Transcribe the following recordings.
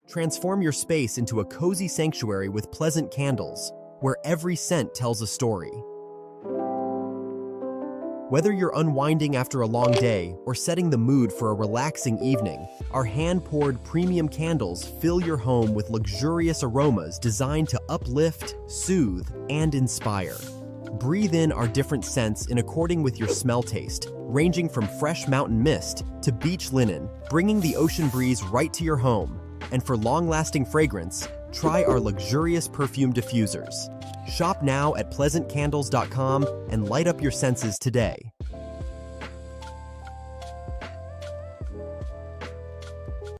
Transform your space into a cozy sanctuary with pleasant candles, where every scent tells a story. Whether you're unwinding after a long day or setting the mood for a relaxing evening, our hand-poured premium candles fill your home with luxurious aromas designed to uplift, soothe, and inspire. Breathe in our different scents in according with your smell taste, ranging from fresh mountain mist to beach linen, bringing the ocean breeze right to your home. And for long-lasting fragrance, try our luxurious perfume diffusers. Shop now at pleasantcandles.com and light up your senses today.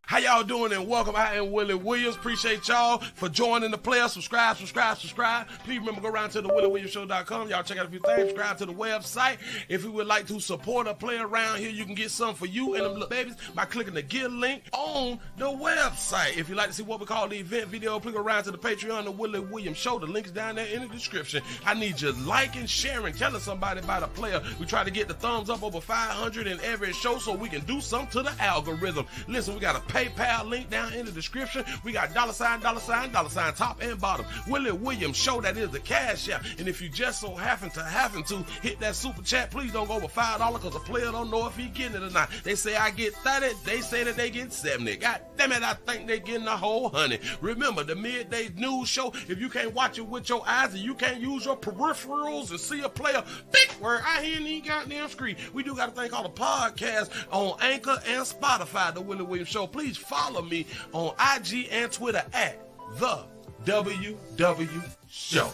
How y'all doing and welcome. I am Willie Williams. Appreciate y'all for joining the player. Subscribe. Please remember, go around to the WillieWilliamsShow.com. Y'all check out a few things. Subscribe to the website. If you would like to support a player around here, you can get some for you and them little babies by clicking the Get link on the website. If you'd like to see what we call the event video, click around to the Patreon, the Willie Williams Show. The link is down there in the description. I need you liking, sharing, telling somebody about a player. We try to get the thumbs up over 500 in every show so we can do something to the algorithm. Listen, we got a PayPal link down in the description. We got $, top and bottom. Willie Williams Show, that is the cash app. And if you just so happen to hit that super chat, please don't go over $5 because the player don't know if he getting it or not. They say I get 30, they say that they get 70. God damn it, I think they getting a whole 100. Remember, the midday news show, if you can't watch it with your eyes and you can't use your peripherals and see a player, big word, I hear any goddamn screen. We do got a thing called a podcast on Anchor and Spotify, the Willie Williams Show. Please follow me on IG and Twitter at the WW Show.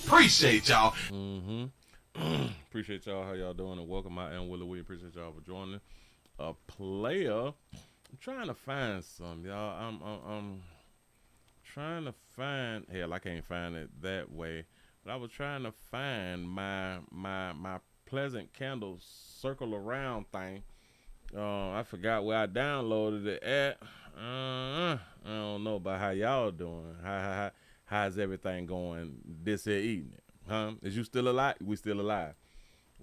Appreciate y'all. Appreciate y'all. How y'all doing? And welcome. I am Willie Williams. Appreciate y'all for joining. A player. I'm trying to find some, y'all. I'm trying to find. Hell, I can't find it that way. But I was trying to find my pleasant candle circle around thing. I forgot where I downloaded it at. I don't know about how y'all doing. How's everything going this here evening? Huh? Is you still alive? We still alive.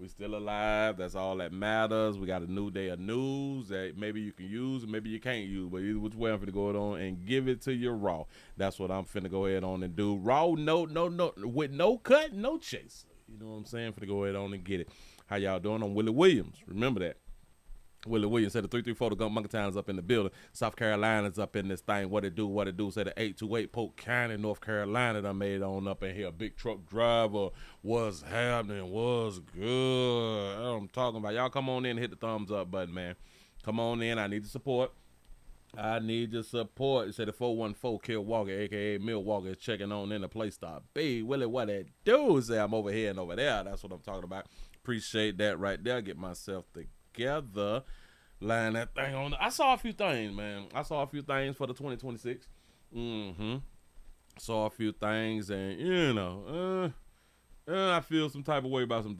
We still alive. That's all that matters. We got a new day of news that maybe you can use, maybe you can't use. But either which way I'm finna go on and give it to you raw. That's what I'm finna go ahead on and do. Raw, no, with no cut, no chaser. You know what I'm saying? Finna go ahead on and get it. How y'all doing? I'm Willie Williams. Remember that. Willie Williams said the 334 Gump Monkey Town's up in the building. South Carolina's up in this thing. What it do? Said the 828 Polk County, North Carolina done made on up in here. Big truck driver. What's happening? What's good? I'm talking about. Y'all come on in and hit the thumbs up button, man. Come on in. I need the support. I need your support. It said the 414 Kill Walker, a.k.a. Milwaukee, is checking on in the play stop. B, Willie, what it do? Say I'm over here and over there. That's what I'm talking about. Appreciate that right there. Get myself together, line that thing on. I saw a few things, man. I saw a few things for the 2026. Saw a few things, and you know, I feel some type of way about some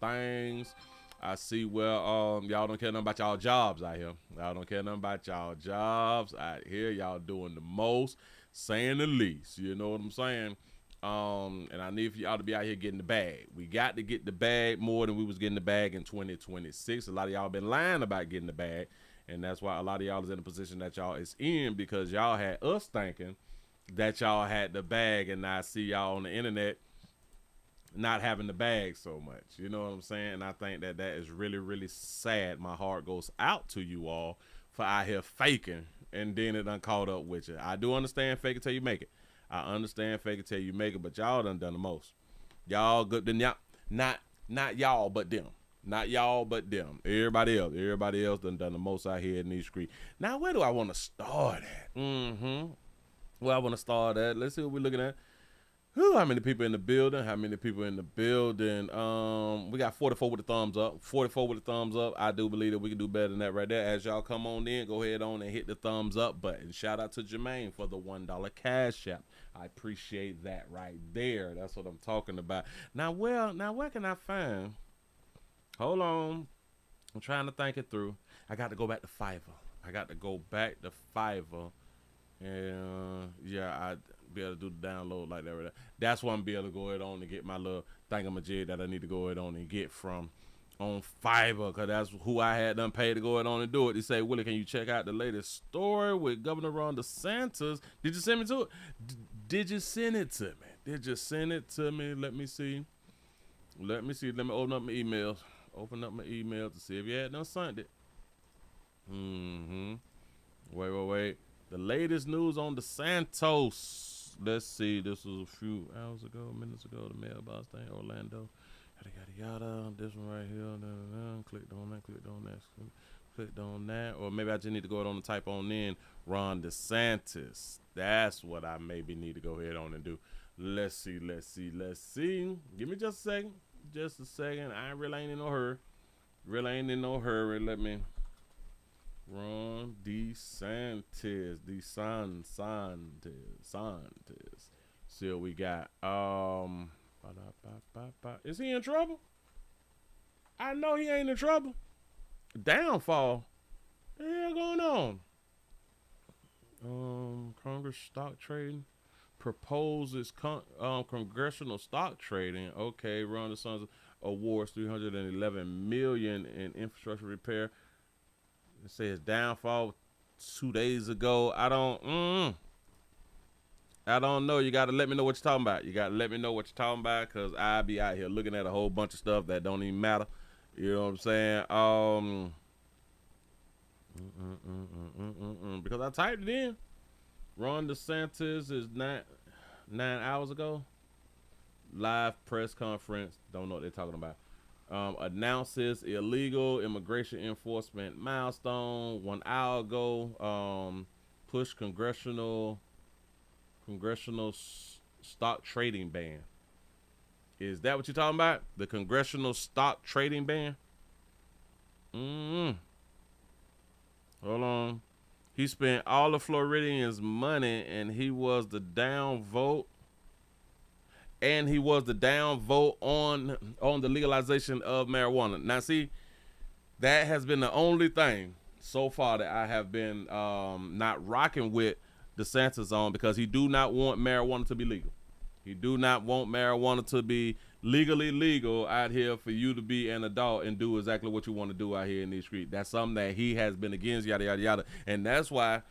things. I see where y'all don't care nothing about y'all jobs out here. Y'all don't care nothing about y'all jobs out here. Y'all doing the most, saying the least. You know what I'm saying? And I need for y'all to be out here getting the bag. We got to get the bag more than we was getting the bag in 2026. A lot of y'all been lying about getting the bag, and that's why a lot of y'all is in the position that y'all is in, because y'all had us thinking that y'all had the bag, and I see y'all on the internet not having the bag so much. You know what I'm saying? And I think that is really, really sad. My heart goes out to you all for out here faking, and then it done caught up with you. I do understand fake it till you make it. I understand fake it till you make it, but y'all done the most. Y'all good than y'all, not y'all, but them. Not y'all, but them. Everybody else done the most out here in these streets. Now, where do I want to start at? Where I want to start at? Let's see what we're looking at. How many people in the building? We got 44 with the thumbs up. 44 with the thumbs up. I do believe that we can do better than that right there. As y'all come on in, go ahead on and hit the thumbs up button. Shout out to Jermaine for the $1 cash app. I appreciate that right there. That's what I'm talking about. Now where can I find? Hold on. I'm trying to think it through. I got to go back to Fiverr. And yeah, I'd be able to do the download like that right there. That's why I'm be able to go ahead on and get my little thingamajig that I need to go ahead on and get from on Fiverr, because that's who I had done paid to go ahead on and do it. He said, Willie, can you check out the latest story with Governor Ron DeSantis? Did you send me to it? Did you send it to me? Did you send it to me? Let me see. Let me open up my emails. Open up my email to see if you had done sent it. Wait. The latest news on DeSantis. Let's see. This was a few hours ago, minutes ago. The mailbox thing, Orlando. Yada. This one right here. Clicked on that. Clicked on that. Or maybe I just need to go ahead on and type on in Ron DeSantis. That's what I maybe need to go ahead on and do. Let's see. Give me just a second. I really ain't in no hurry. Let me. Ron DeSantis. See what we got. Is he in trouble? I know he ain't in trouble. Downfall. What the hell going on? Congress stock trading proposes congressional stock trading. Okay, Ron DeSantis awards $311 million in infrastructure repair. It says downfall 2 days ago. I don't know. You got to let me know what you're talking about. Because I be out here looking at a whole bunch of stuff that don't even matter. You know what I'm saying? Because I typed it in. Ron DeSantis is 9 hours ago. Live press conference. Don't know what they're talking about. Announces illegal immigration enforcement milestone 1 hour ago. Push congressional stock trading ban. Is that what you're talking about? The congressional stock trading ban? Hold on. He spent all of Floridians' money, and he was the down vote. And he was the down vote on the legalization of marijuana. Now, see, that has been the only thing so far that I have been not rocking with DeSantis on, because he do not want marijuana to be legal. He do not want marijuana to be legally legal out here for you to be an adult and do exactly what you want to do out here in these streets. That's something that he has been against, yada, yada, yada. And that's why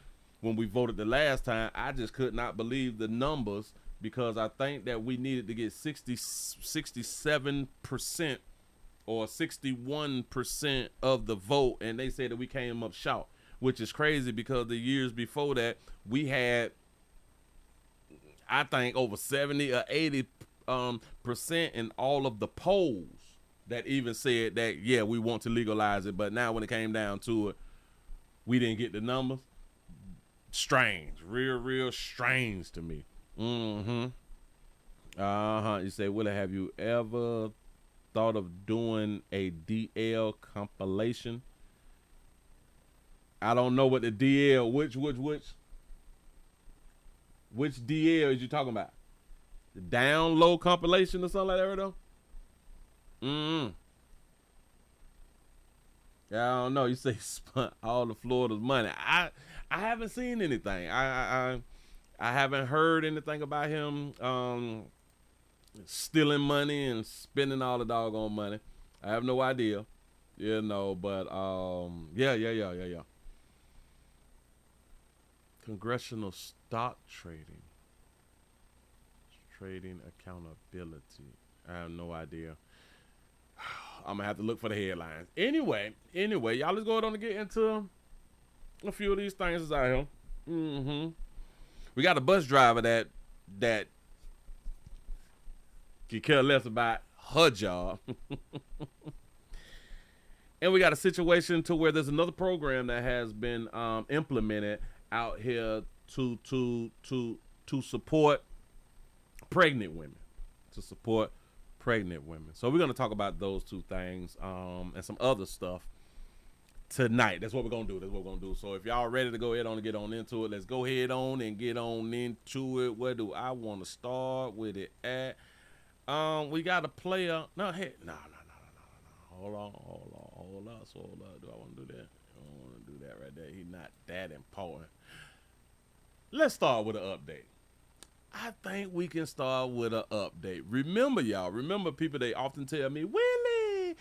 when we voted the last time, I just could not believe the numbers, because I think that we needed to get 67% or 61% of the vote, and they said that we came up short, which is crazy, because the years before that, we had, I think, over 70 or 80% in all of the polls that even said that, yeah, we want to legalize it. But now when it came down to it, we didn't get the numbers. Strange. Real strange to me. You say, Willie, have you ever thought of doing a DL compilation? I don't know what the DL, which DL is you talking about? The down low compilation or something like that, though? Yeah, I don't know. You say he spent all of Florida's money. I haven't seen anything. I haven't heard anything about him stealing money and spending all the doggone money. I have no idea, you know. But yeah. Congressional stock trading accountability. I have no idea. I'm gonna have to look for the headlines. Anyway, y'all, let's go ahead on and get into a few of these things that's out here. We got a bus driver that can care less about her job. And we got a situation to where there's another program that has been implemented out here to support pregnant women. So we're going to talk about those two things and some other stuff tonight. That's what we're going to do. So if y'all ready to go ahead on and get on into it, let's go ahead on and get on into it. Where do I want to start with it at? We got a player. No. Hold on. Do I want to do that? I don't want to do that right there. He's not that important. Let's start with an update. I think we can start with an update. Remember, y'all. People, they often tell me, Willie,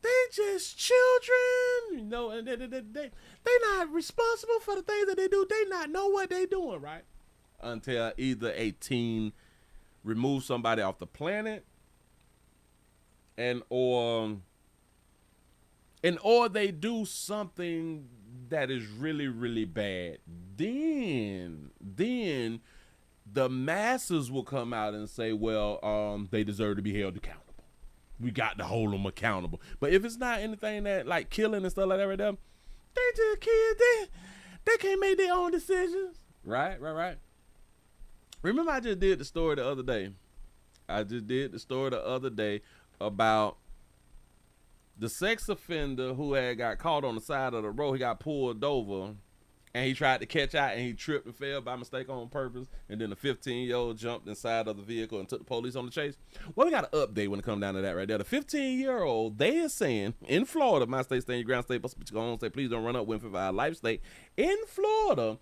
things just children, you know, and they not responsible for the things that they do. They not know what they doing, right? Until either a teen removes somebody off the planet, or they do something that is really, really bad. Then the masses will come out and say, well, they deserve to be held accountable. We got to hold them accountable. But if it's not anything that like killing and stuff like that right there, they just kids. They can't make their own decisions. Right. Remember I just did the story the other day. About the sex offender who had got caught on the side of the road. He got pulled over, and he tried to catch out, and he tripped and fell by mistake on purpose. And then the 15-year-old jumped inside of the vehicle and took the police on the chase. Well, we got an update when it comes down to that right there. The 15-year-old, they are saying, in Florida, my state, stand your ground state, but go on, say, please don't run up Winfield for our life state. In Florida,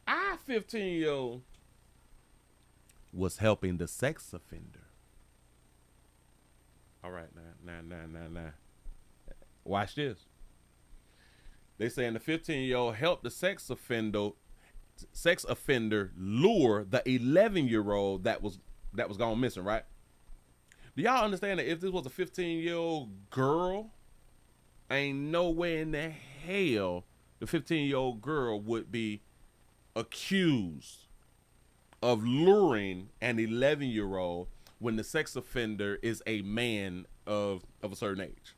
our 15-year-old was helping the sex offender. All right, now. Watch this. They saying the 15-year-old helped the sex offender lure the 11-year-old that was gone missing, right? Do y'all understand that if this was a 15-year-old girl, ain't no way in the hell the 15-year-old girl would be accused of luring an 11-year-old when the sex offender is a man of a certain age.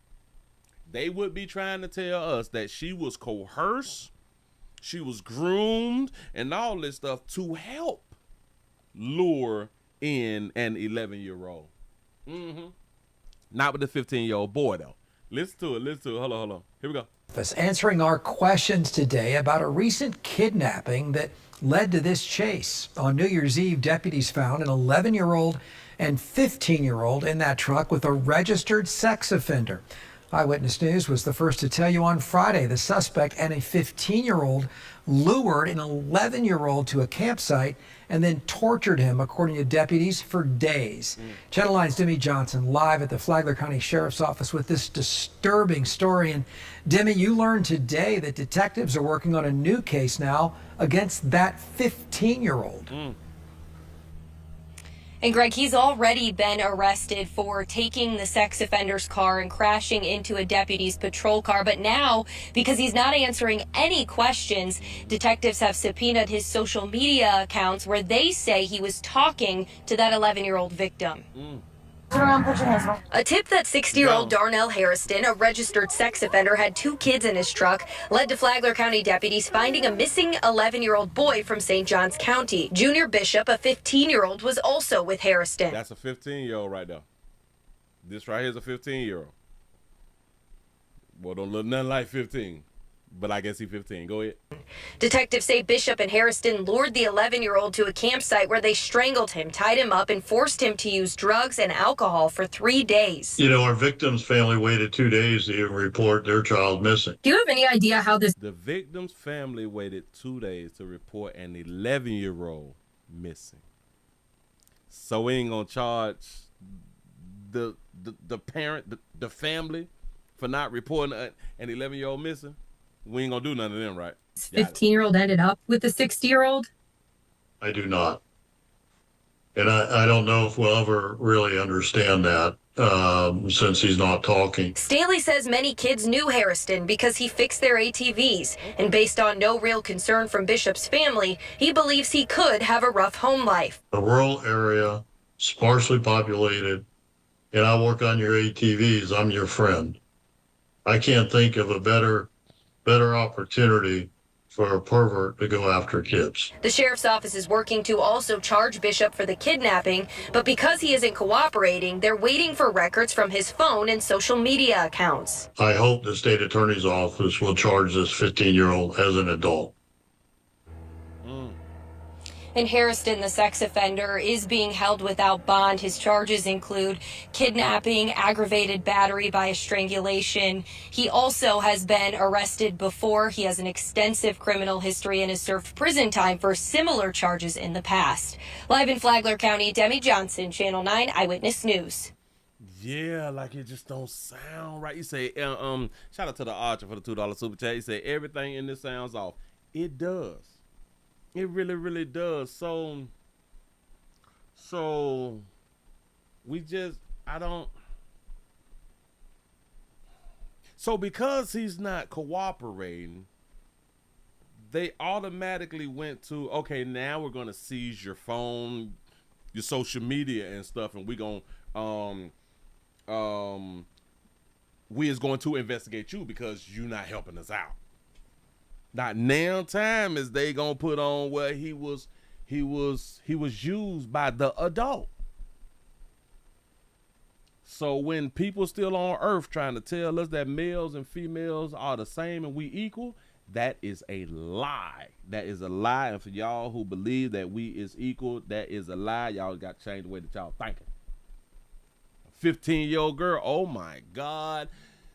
They would be trying to tell us that she was coerced, she was groomed, and all this stuff to help lure in an 11-year-old. Not with the 15-year-old boy, though. Listen to it. Hold on. Here we go. Answering our questions today about a recent kidnapping that led to this chase. On New Year's Eve, deputies found an 11-year-old and 15-year-old in that truck with a registered sex offender. Eyewitness News was the first to tell you on Friday the suspect and a 15-year-old lured an 11-year-old to a campsite and then tortured him, according to deputies, for days. Channel 9's Demi Johnson live at the Flagler County Sheriff's Office with this disturbing story. And Demi, you learned today that detectives are working on a new case now against that 15-year-old. And Greg, he's already been arrested for taking the sex offender's car and crashing into a deputy's patrol car. But now, because he's not answering any questions, detectives have subpoenaed his social media accounts where they say he was talking to that 11-year-old victim. A tip that 60-year-old Darnell Harrison, a registered sex offender, had 2 kids in his truck, led to Flagler County deputies finding a missing 11-year-old boy from St. Johns County. Junior Bishop, a 15-year-old, was also with Harrison. That's a 15-year-old right there. This right here is a 15-year-old. Boy, don't look nothing like 15. But I guess he's 15. Go ahead. Detectives say Bishop and Harrison lured the 11-year-old to a campsite where they strangled him, tied him up, and forced him to use drugs and alcohol for 3 days. You know, our victim's family waited 2 days to even report their child missing. Do you have any idea how this... The victim's family waited 2 days to report an 11-year-old missing. So we ain't going to charge the parent, the family, for not reporting an 11-year-old missing? We ain't gonna do none of them, right? 15-year-old ended up with the 60-year-old? I do not. And I don't know if we'll ever really understand that since he's not talking. Staley says many kids knew Harrison because he fixed their ATVs. And based on no real concern from Bishop's family, he believes he could have a rough home life. A rural area, sparsely populated, and I work on your ATVs, I'm your friend. I can't think of a better opportunity for a pervert to go after kids. The sheriff's office is working to also charge Bishop for the kidnapping, but because he isn't cooperating, they're waiting for records from his phone and social media accounts. I hope the state attorney's office will charge this 15-year-old as an adult. And Harrison, the sex offender, is being held without bond. His charges include kidnapping, aggravated battery by strangulation. He also has been arrested before. He has an extensive criminal history and has served prison time for similar charges in the past. Live in Flagler County, Demi Johnson, Channel 9 Eyewitness News. Yeah, like it just don't sound right. You say, shout out to the Archer for the $2 super chat. He said everything in this sounds off. It does. It really, really does. So we just, I don't. So because he's not cooperating, they automatically went to, okay, now we're gonna seize your phone, your social media and stuff, and we gonna we is going to investigate you because you not helping us out. Not now time is they gonna put on where he was used by the adult. So when people still on earth trying to tell us that males and females are the same and we equal, that is a lie. That is a lie. And for y'all who believe that we is equal, that is a lie. Y'all got to change the way that y'all thinking. 15-year-old girl, oh my God.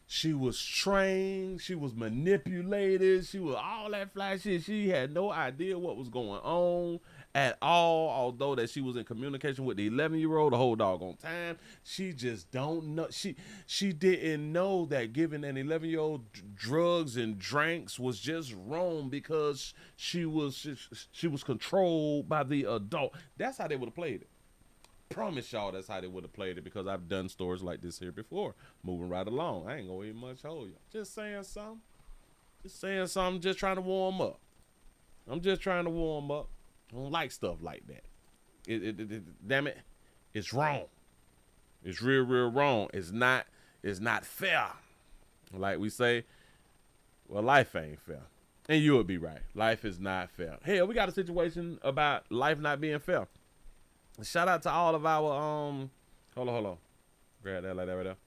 She was trained. She was manipulated. She was all that fly shit. She had no idea what was going on at all, although that she was in communication with the 11-year-old the whole doggone time. She just don't know. She didn't know that giving an 11-year-old drugs and drinks was just wrong because she was controlled by the adult. That's how they would have played it. Promise y'all that's how they would have played it, because I've done stories like this here before. Moving right along. I ain't gonna eat much hold y'all. Just saying something. Just trying to warm up. I'm just trying to warm up. I don't like stuff like that. Damn it, it's wrong. It's real wrong. It's not fair. Like we say, well, life ain't fair. And you would be right. Life is not fair. Hell, we got a situation about life not being fair. Shout out to all of our hold on. Grab that like that right there.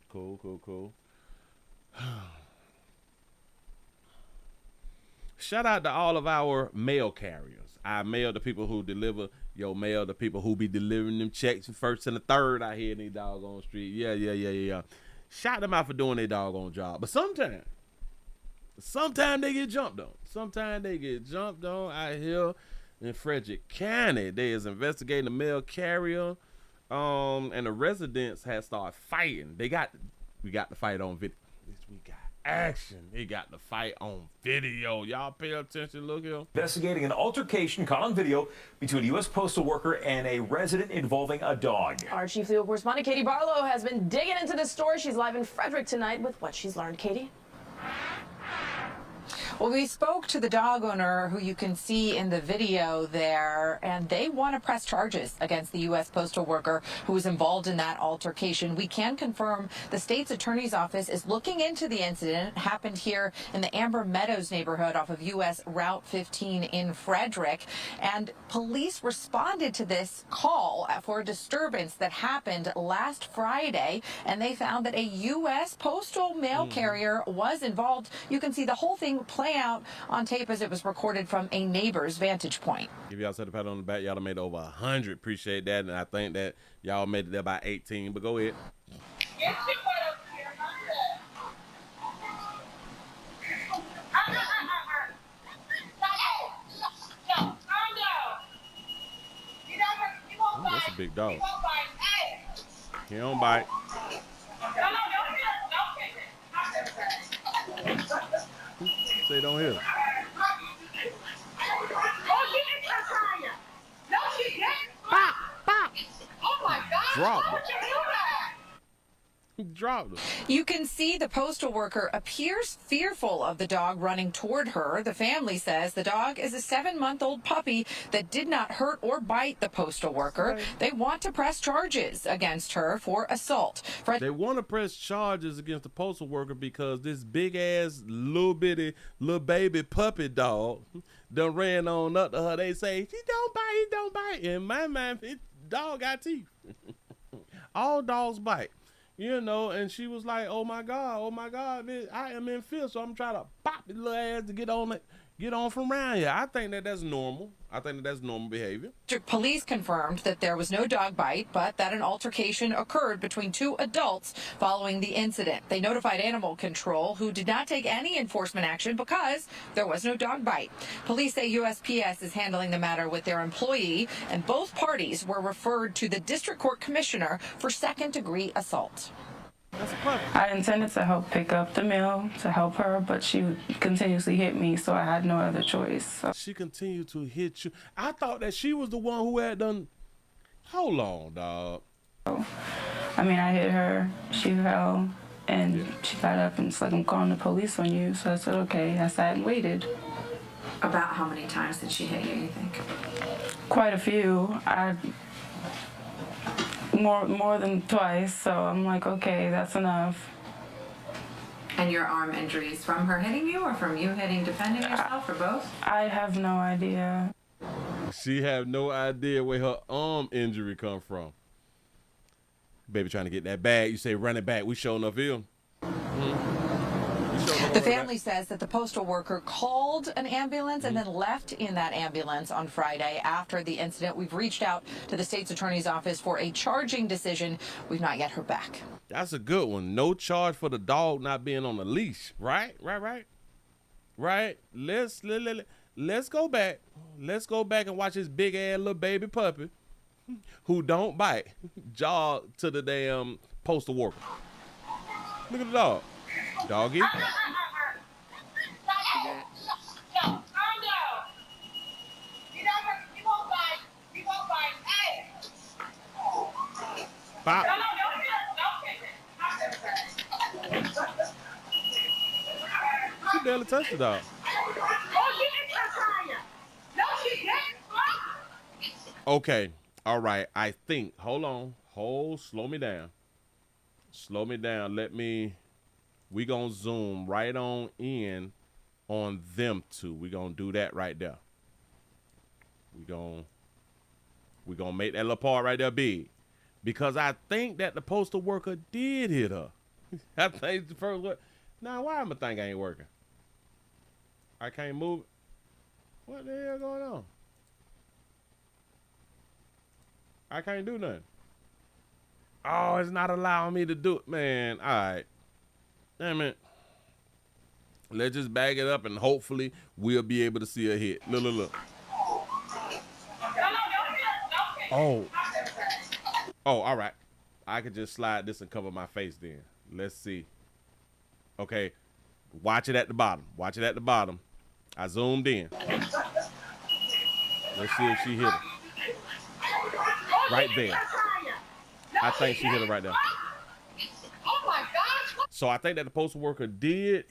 Cool. Shout out to all of our mail carriers. I mail the people who deliver your mail, the people who be delivering them checks first and the third out here in these doggone street. Yeah. Shout them out for doing their doggone job. But sometimes they get jumped on. Sometimes they get jumped on out here in Frederick County. They is investigating the mail carrier, and the residents had started fighting. We got the fight on video. We got action. They got the fight on video. Y'all pay attention. Look here. Investigating an altercation caught on video between a U.S. postal worker and a resident involving a dog. Our chief legal correspondent, Katie Barlow, has been digging into this story. She's live in Frederick tonight with what she's learned. Katie? Well, we spoke to the dog owner who you can see in the video there, and they want to press charges against the U.S. postal worker who was involved in that altercation. We can confirm the state's attorney's office is looking into the incident. It happened here in the Amber Meadows neighborhood off of U.S. Route 15 in Frederick, and police responded to this call for a disturbance that happened last Friday, and they found that a U.S. postal mail carrier was involved. You can see the whole thing play out on tape as it was recorded from a neighbor's vantage point. If y'all said the pat on the back, y'all made over 100. Appreciate that, and I think that y'all made it there by 18. But go ahead. Ooh, that's a big dog. He don't bite. Say don't hear. Drop it. Dropped it. You can see the postal worker appears fearful of the dog running toward her. The family says the dog is a 7-month-old puppy that did not hurt or bite the postal worker. They want to press charges against her for assault. They want to press charges against the postal worker because this big-ass, little baby puppy dog done ran on up to her. They say, he don't bite. In my mind, dog got teeth. All dogs bite. You know, and she was like, oh my God, I am in fear. So I'm trying to pop his little ass to get on get on from around here. I think that that's normal. I think that that's normal behavior. Police confirmed that there was no dog bite, but that an altercation occurred between two adults following the incident. They notified animal control, who did not take any enforcement action because there was no dog bite. Police say USPS is handling the matter with their employee, and both parties were referred to the district court commissioner for second-degree assault. I intended to help pick up the mail to help her, but she continuously hit me, so I had no other choice. So. She continued to hit you. I thought that she was the one who had done. Hold on, dog. I mean, I hit her, she fell, and she got up and it's like, I'm calling the police on you. So I said, okay. I sat and waited. About how many times did she hit you think? Quite a few. More than twice, so I'm like, okay, that's enough. And your arm injuries from her hitting you or from you defending yourself, or both? I have no idea. She have no idea where her arm injury come from. Baby trying to get that bag. You say run it back. We showing up here. The family says that the postal worker called an ambulance and then left in that ambulance on Friday after the incident. We've reached out to the state's attorney's office for a charging decision. We've not yet heard back. That's a good one. No charge for the dog not being on a leash. Right. Let's go back. Let's go back and watch this big ass little baby puppy who don't bite jog to the damn postal worker. Look at the dog. Doggy. Pop. She barely touched the dog. Okay. All right. I think. Hold on. Slow me down. We gonna zoom right on in on them two. We gonna do that right there. We gonna make that little part right there big. Because I think that the postal worker did hit her. I think the first one. Now, why am I think I ain't working? I can't move it. What the hell going on? I can't do nothing. Oh, it's not allowing me to do it, man. All right. Damn it. Let's just bag it up and hopefully we'll be able to see a hit. Look. Oh, all right. I could just slide this and cover my face then. Let's see. Okay. Watch it at the bottom. I zoomed in. Let's see if she hit it. Right there. I think she hit it right there. So I think that the postal worker did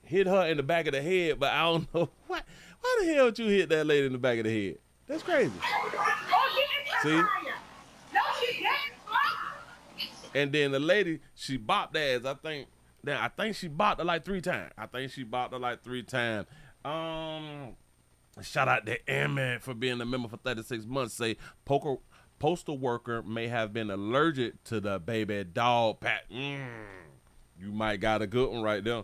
hit her in the back of the head, but I don't know why the hell would you hit that lady in the back of the head? That's crazy. See? And then the lady, she bopped ass. I think she bopped her like 3 times. Shout out to Emmett for being a member for 36 months. Say postal worker may have been allergic to the baby dog pat. You might got a good one right there.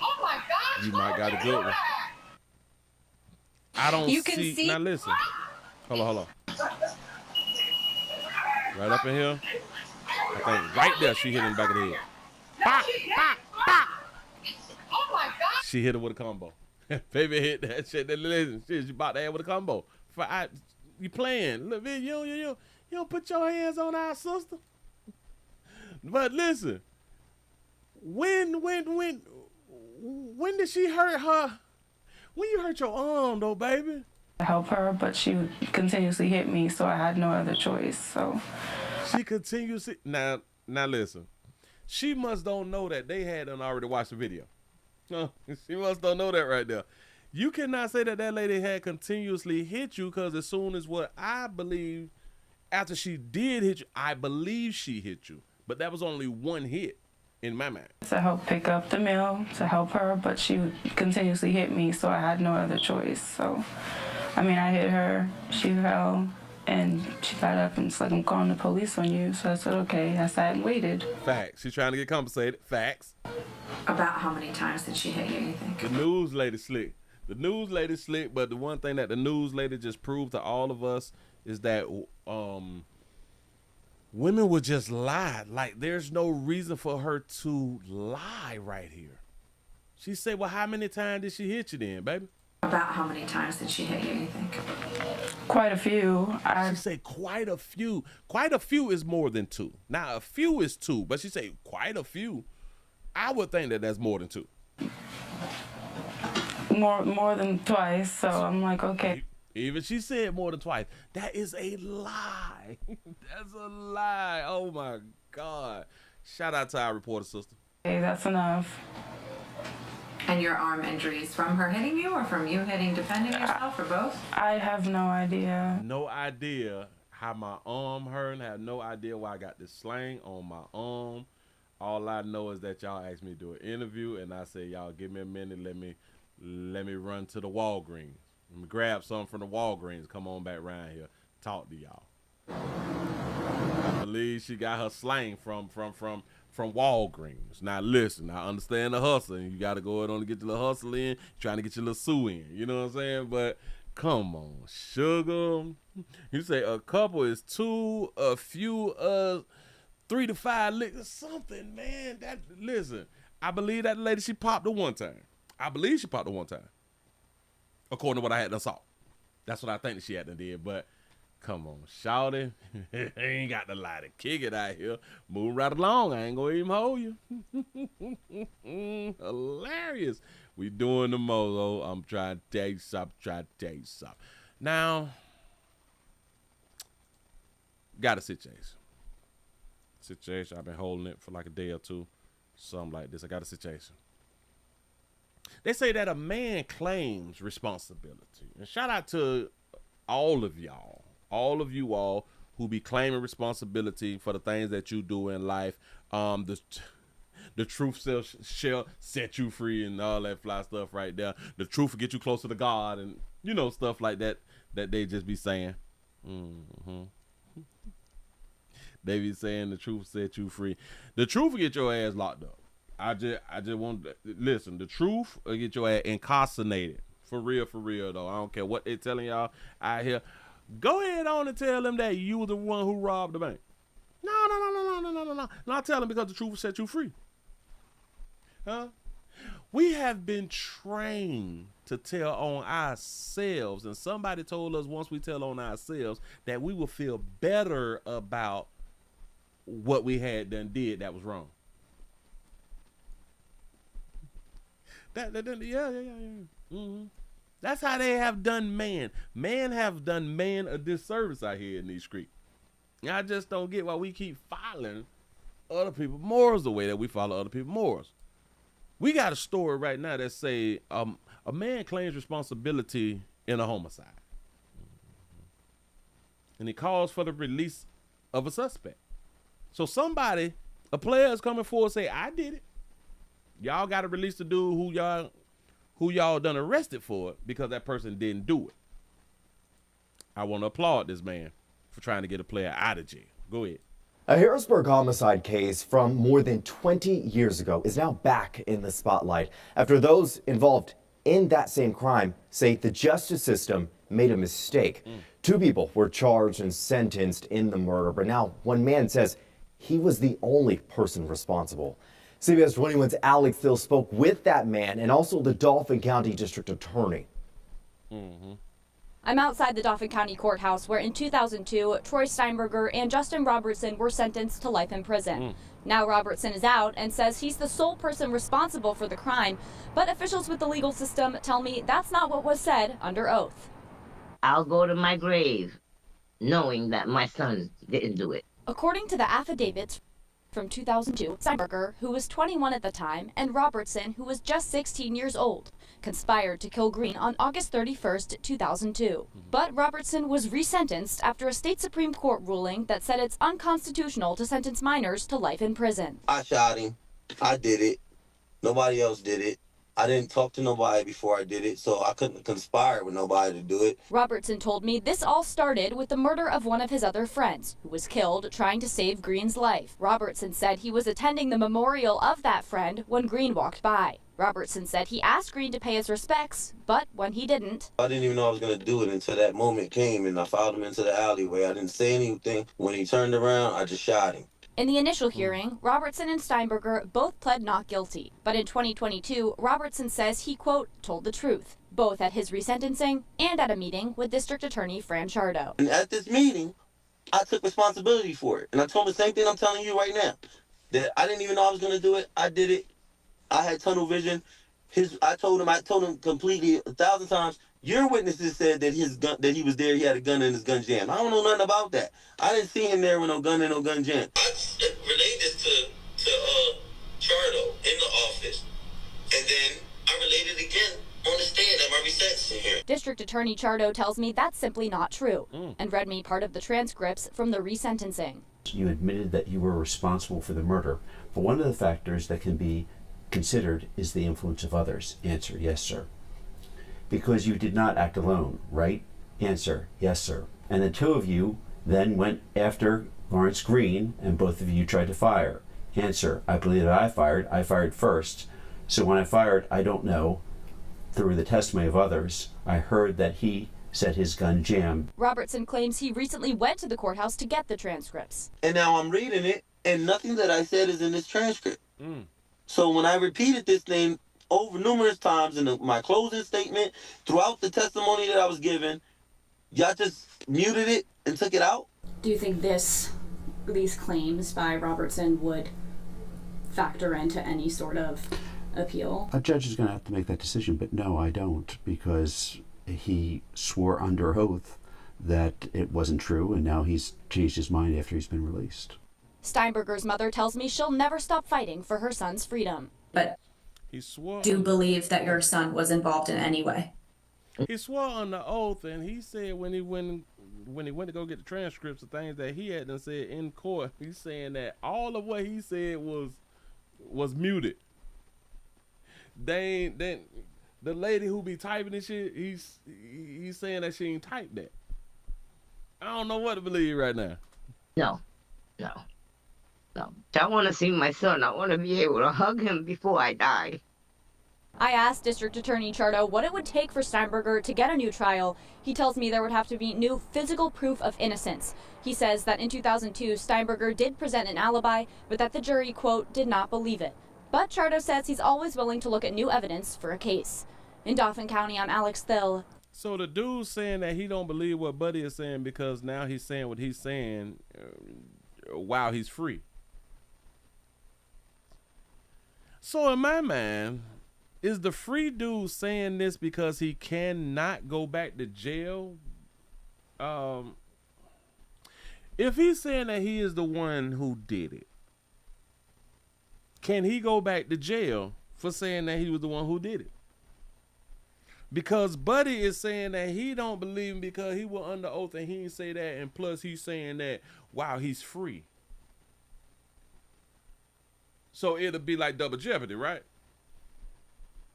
Oh my gosh! You might got a good one. I don't see. Now listen. Hold on. Right up in here. I think right there she hit him in the back of the head. Bop. Oh my gosh! She hit her with a combo. Baby hit that shit. Listen, she about to add with a combo. You playing? Look, you don't put your hands on our sister. But listen, when did she hurt her? When you hurt your arm though, baby? I help her, but she continuously hit me, so I had no other choice. So she continuously now listen. She must don't know that they had already watched the video. She must don't know that right there. You cannot say that lady had continuously hit you, because as soon as what I believe, after she did hit you, I believe she hit you. But that was only one hit in my mind. To help pick up the mail, to help her, but she continuously hit me, so I had no other choice. So, I mean, I hit her, she fell, and she got up and it's like, I'm calling the police on you. So I said, okay. I sat and waited. Facts. She's trying to get compensated. Facts. About how many times did she hit you think? The news lady slick. The news lady slick, but the one thing that the news lady just proved to all of us is that women would just lie. Like, there's no reason for her to lie right here. She said, well, how many times did she hit you then, baby? About how many times did she hit you, you think? Quite a few. She said quite a few. Quite a few is more than 2. Now, a few is 2, but she said quite a few. I would think that that's more than 2. More than twice, so I'm like, okay. Even she said more than twice. That is a lie. That's a lie. Oh, my God. Shout out to our reporter sister. Hey, that's enough. And your arm injuries from her hitting you or from you hitting, defending yourself, or both? I have no idea. No idea how my arm hurt. I have no idea why I got this sling on my arm. All I know is that y'all asked me to do an interview, and I said, y'all give me a minute. Let me run to the Walgreens. Let me grab something from the Walgreens. Come on back around here. Talk to y'all. I believe she got her slang from Walgreens. Now listen, I understand the hustle, and you got to go on to get your little hustle in, trying to get your little sue in. You know what I'm saying? But come on, sugar. You say a couple is 2, a few 3 to 5 licks, something, man. That listen, I believe that lady, she popped her one time. I believe she popped her one time, according to what I had done saw. That's what I think that she had done did. But come on, shawty, ain't got to lie to kick it out here. Move right along. I ain't gonna even hold you. Hilarious. We doing the mozo. I'm trying to tell you something. Now, got a situation. I've been holding it for like a day or two. Something like this. I got a situation. They say that a man claims responsibility. And shout out to all of y'all. All of you all who be claiming responsibility for the things that you do in life. The truth shall set you free and all that fly stuff right there. The truth will get you closer to God and, you know, stuff like that they just be saying. They be saying the truth set you free. The truth will get your ass locked up. I just want to listen. The truth will get your ass incarcerated. For real though. I don't care what they telling y'all out here. Go ahead on and tell them that you were the one who robbed the bank. No. Not tell them, because the truth will set you free. Huh? We have been trained to tell on ourselves, and somebody told us once we tell on ourselves that we will feel better about what we had done did that was wrong. Yeah. Mm-hmm. That's how they have done man. Man have done man a disservice out here in these streets. I just don't get why we keep following other people's morals the way that we follow other people's morals. We got a story right now that say a man claims responsibility in a homicide. And he calls for the release of a suspect. So somebody, a player is coming forward and say, I did it. Y'all got to release the dude who y'all done arrested for it, because that person didn't do it. I want to applaud this man for trying to get a player out of jail. Go ahead. A Harrisburg homicide case from more than 20 years ago is now back in the spotlight after those involved in that same crime say the justice system made a mistake. 2 people were charged and sentenced in the murder, but now one man says he was the only person responsible. CBS 21's Alex Thill spoke with that man and also the Dauphin County District Attorney. I'm outside the Dauphin County Courthouse where in 2002, Troy Steinberger and Justin Robertson were sentenced to life in prison. Now Robertson is out and says he's the sole person responsible for the crime, but officials with the legal system tell me that's not what was said under oath. I'll go to my grave knowing that my son didn't do it. According to the affidavits from 2002, Steinberger, who was 21 at the time, and Robertson, who was just 16 years old, conspired to kill Green on August 31st, 2002. But Robertson was resentenced after a state Supreme Court ruling that said it's unconstitutional to sentence minors to life in prison. I shot him. I did it. Nobody else did it. I didn't talk to nobody before I did it, so I couldn't conspire with nobody to do it. Robertson told me this all started with the murder of one of his other friends, who was killed trying to save Green's life. Robertson said he was attending the memorial of that friend when Green walked by. Robertson said he asked Green to pay his respects, but when he didn't, I didn't even know I was going to do it until that moment came and I followed him into the alleyway. I didn't say anything. When he turned around, I just shot him. in the initial hearing, Robertson and Steinberger both pled not guilty. But in 2022, Robertson says he, quote, told the truth, both at his resentencing and at a meeting with District Attorney Fran Chardo. And at this meeting, I took responsibility for it. And I told him the same thing I'm telling you right now, that I didn't even know I was going to do it. I did it. I had tunnel vision. I told him completely 1,000 times, your witnesses said that his gun, that he was there, he had a gun in his gun jam. I don't know nothing about that. I didn't see him there with no gun in no gun jam. I relayed this to Chardo in the office, and then I relayed it again on the stand at my resentencing hearing. District Attorney Chardo tells me that's simply not true and read me part of the transcripts from the resentencing. You admitted that you were responsible for the murder, but one of the factors that can be considered is the influence of others. Answer, yes, sir. Because you did not act alone, right? Answer, yes, sir. And the two of you then went after Lawrence Green, and both of you tried to fire. Answer, I believe that I fired first. So when I fired, I don't know. Through the testimony of others, I heard that he said his gun jammed. Robertson claims he recently went to the courthouse to get the transcripts. And now I'm reading it, and nothing that I said is in this transcript. So when I repeated this thing over numerous times in my closing statement, throughout the testimony that I was given, y'all just muted it and took it out? Do you think these claims by Robertson would factor into any sort of appeal? A judge is going to have to make that decision, but no, I don't, because he swore under oath that it wasn't true, and now he's changed his mind after he's been released. Steinberger's mother tells me she'll never stop fighting for her son's freedom. But he swore. Do you believe that your son was involved in any way? He swore on the oath, and he said when he went to go get the transcripts of things that he had done said in court, he's saying that all of what he said was muted. The lady who be typing this shit, he's saying that she ain't typed that. I don't know what to believe right now. No. I want to see my son. I want to be able to hug him before I die. I asked District Attorney Chardo what it would take for Steinberger to get a new trial. He tells me there would have to be new physical proof of innocence. He says that in 2002, Steinberger did present an alibi, but that the jury, quote, did not believe it. But Chardo says he's always willing to look at new evidence for a case. In Dauphin County, I'm Alex Thill. So the dude's saying that he don't believe what Buddy is saying because now he's saying what he's saying while he's free. So in my mind, is the free dude saying this because he cannot go back to jail? If he's saying that he is the one who did it, can he go back to jail for saying that he was the one who did it? Because Buddy is saying that he don't believe him because he was under oath and he didn't say that, and plus he's saying that while he's free. So it'll be like double jeopardy, right?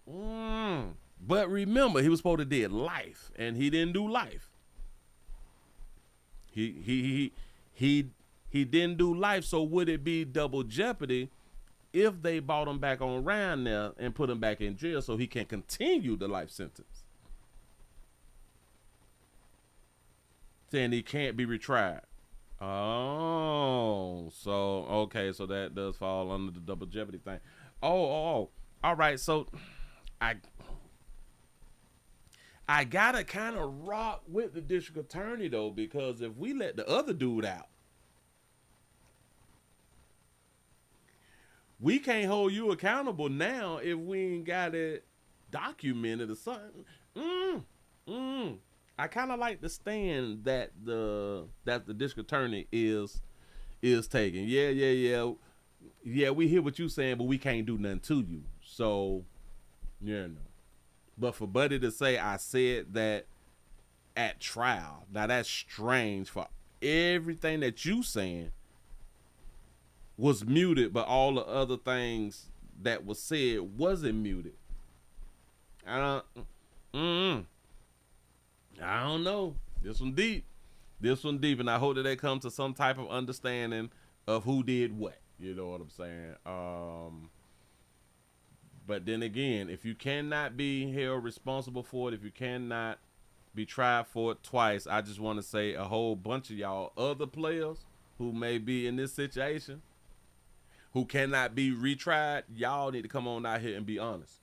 But remember, he was supposed to do life, and he didn't do life. He didn't do life. So would it be double jeopardy if they brought him back on round there and put him back in jail so he can continue the life sentence? Saying he can't be retried. Oh, so okay, so that does fall under the double jeopardy thing. Oh, all right. So I gotta kind of rock with the district attorney though, because if we let the other dude out, we can't hold you accountable now if we ain't got it documented or something. I kind of like the stand that the district attorney is taking. Yeah. We hear what you saying, but we can't do nothing to you. So, yeah, no. But for Buddy to say I said that at trial, now that's strange. For everything that you saying was muted, but all the other things that was said wasn't muted. I don't know. This one deep, and I hope that they come to some type of understanding of who did what. You know what I'm saying? But then again, if you cannot be held responsible for it, if you cannot be tried for it twice, I just want to say a whole bunch of y'all other players who may be in this situation, who cannot be retried, y'all need to come on out here and be honest.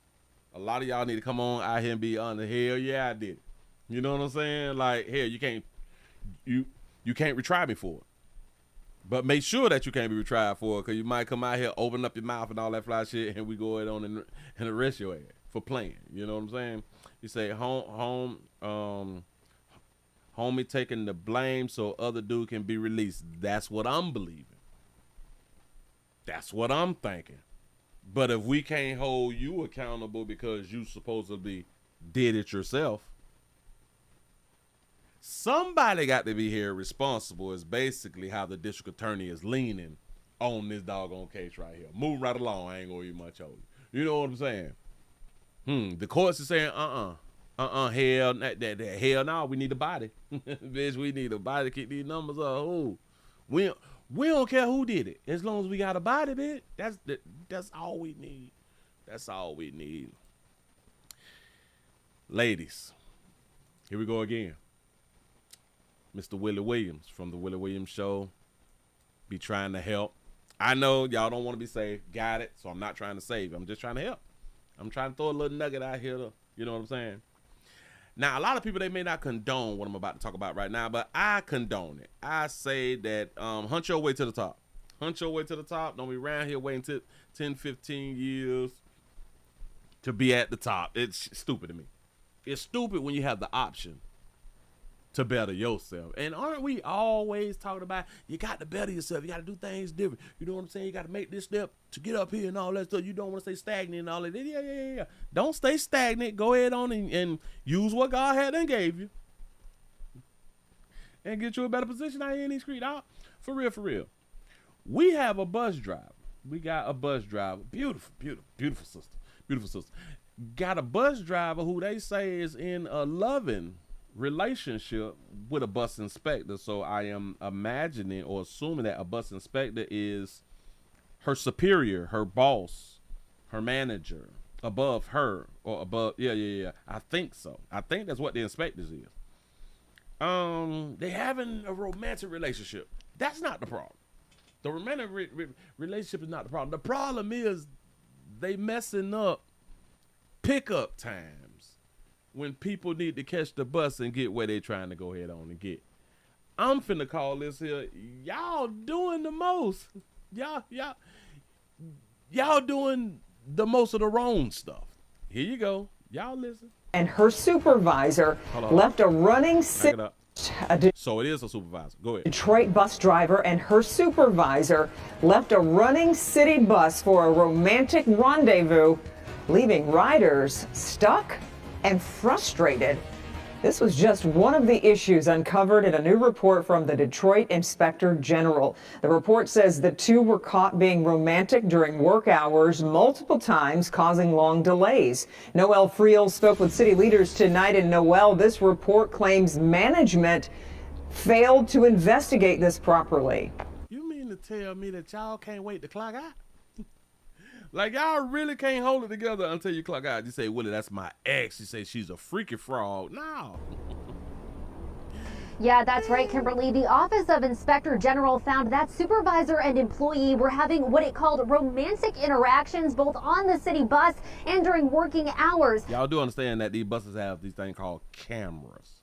A lot of y'all need to come on out here and be honest. Hell yeah, I did it. You know what I'm saying? Like, hell, you can't retry me for it. But make sure that you can't be retried for it, because you might come out here, open up your mouth and all that fly shit, and we go ahead on and arrest your ass for playing. You know what I'm saying? You say homie taking the blame so other dude can be released. That's what I'm believing. That's what I'm thinking. But if we can't hold you accountable because you supposedly did it yourself, somebody got to be here responsible, is basically how the district attorney is leaning on this doggone case right here. Move right along. I ain't gonna give much over. You know what I'm saying? The courts is saying, hell no, we need a body. Bitch, we need a body to keep these numbers up. Ooh. We don't care who did it. As long as we got a body, bitch. That's all we need. That's all we need. Ladies, here we go again. Mr. Willie Williams from the Willie Williams Show be trying to help. I know y'all don't want to be saved. Got it. So I'm not trying to save. I'm just trying to help. I'm trying to throw a little nugget out here to, you know what I'm saying? Now, a lot of people, they may not condone what I'm about to talk about right now, but I condone it. I say that hunt your way to the top. Hunt your way to the top. Don't be around here waiting 10, 15 years to be at the top. It's stupid to me. It's stupid when you have the option to better yourself. And aren't we always talking about you got to better yourself? You got to do things different. You know what I'm saying? You got to make this step to get up here and all that stuff. You don't want to stay stagnant and all that. Yeah. Don't stay stagnant. Go ahead on and use what God had and gave you and get you a better position out here in these streets. For real. We have a bus driver. We got a bus driver. Beautiful sister. Got a bus driver who they say is in a loving relationship with a bus inspector. So I am imagining or assuming that a bus inspector is her superior, her boss, her manager, above her or above. Yeah. I think so. I think that's what the inspectors is. They having a romantic relationship. That's not the problem. The romantic relationship is not the problem. The problem is they messing up pickup times when people need to catch the bus and get where they trying to go ahead on and get. I'm finna call this here, y'all doing the most. Y'all doing the most of the wrong stuff. Here you go. Y'all listen. And her supervisor left a running So it is a supervisor. Go ahead. Detroit bus driver and her supervisor left a running city bus for a romantic rendezvous, leaving riders stuck and frustrated. This was just one of the issues uncovered in a new report from the Detroit Inspector General. The report says the two were caught being romantic during work hours multiple times, causing long delays. Noel Friel spoke with city leaders tonight, and Noel, this report claims management failed to investigate this properly. You mean to tell me that y'all can't wait to clock out? Like, y'all really can't hold it together until you clock out. You say, Willie, that's my ex. You say she's a freaky frog. No. Yeah, that's right, Kimberly. The Office of Inspector General found that supervisor and employee were having what it called romantic interactions both on the city bus and during working hours. Y'all do understand that these buses have these things called cameras.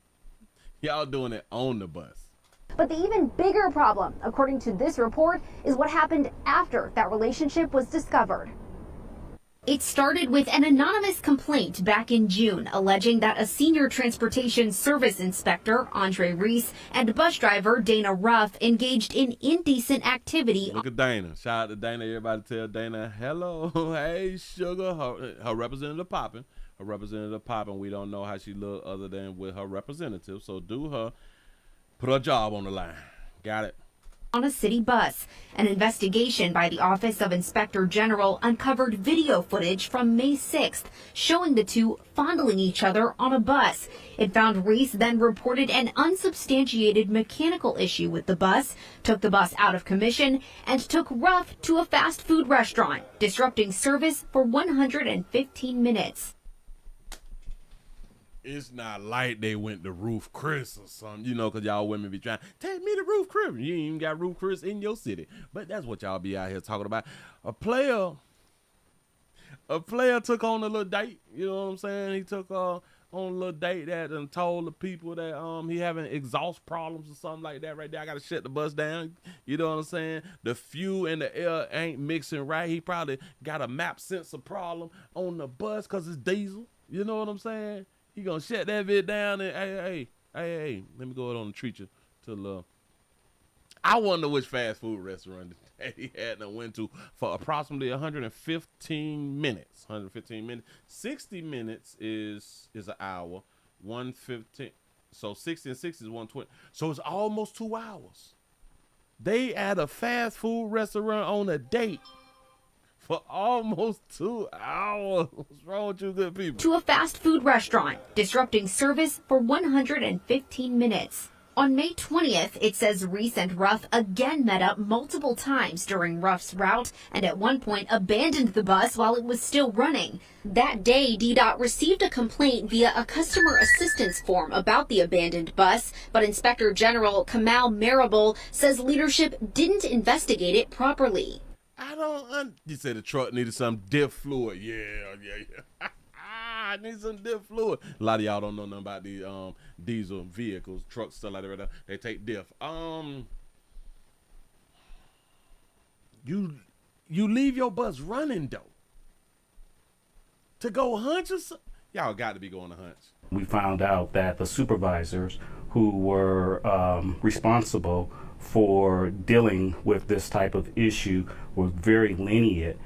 Y'all doing it on the bus. But the even bigger problem, according to this report, is what happened after that relationship was discovered. It started with an anonymous complaint back in June alleging that a senior transportation service inspector, Andre Reese, and bus driver Dana Ruff engaged in indecent activity. Look at Dana. Shout out to Dana. Everybody tell Dana, hello. Hey, sugar. Her representative popping. Her representative popping. We don't know how she look other than with her representative. So do her. Put her job on the line. Got it? on a city bus. An investigation by the Office of Inspector General uncovered video footage from May 6th showing the two fondling each other on a bus. It found Reese then reported an unsubstantiated mechanical issue with the bus, took the bus out of commission, and took Ruff to a fast food restaurant, disrupting service for 115 minutes. It's not like they went to Roof Chris or something, you know, because y'all women be trying, take me to Roof Chris. You ain't even got Roof Chris in your city. But that's what y'all be out here talking about. A player took on a little date, you know what I'm saying? He took on a little date that and told the people that he having exhaust problems or something like that right there. I got to shut the bus down. You know what I'm saying? The fuel and the air ain't mixing right. He probably got a map sensor problem on the bus because it's diesel. You know what I'm saying? He gonna shut that bit down and hey, let me go ahead on and treat you to love. I wonder which fast food restaurant that he had and went to for approximately 115 minutes. 115 minutes. 60 minutes is an hour. 115. So 60 and 60 is 120. So it's almost 2 hours. They at a fast food restaurant on a date for almost 2 hours. What's wrong with you good people? To a fast food restaurant, disrupting service for 115 minutes. On May 20th, it says Reese and Ruff again met up multiple times during Ruff's route and at one point abandoned the bus while it was still running. That day, DDOT received a complaint via a customer assistance form about the abandoned bus, but Inspector General Kamal Marable says leadership didn't investigate it properly. You said the truck needed some diff fluid. Yeah. I need some diff fluid. A lot of y'all don't know nothing about these diesel vehicles, trucks, stuff like that right now. They take diff. You leave your bus running though. To go hunch or something? Y'all got to be going to hunch. We found out that the supervisors who were responsible for dealing with this type of issue were very lenient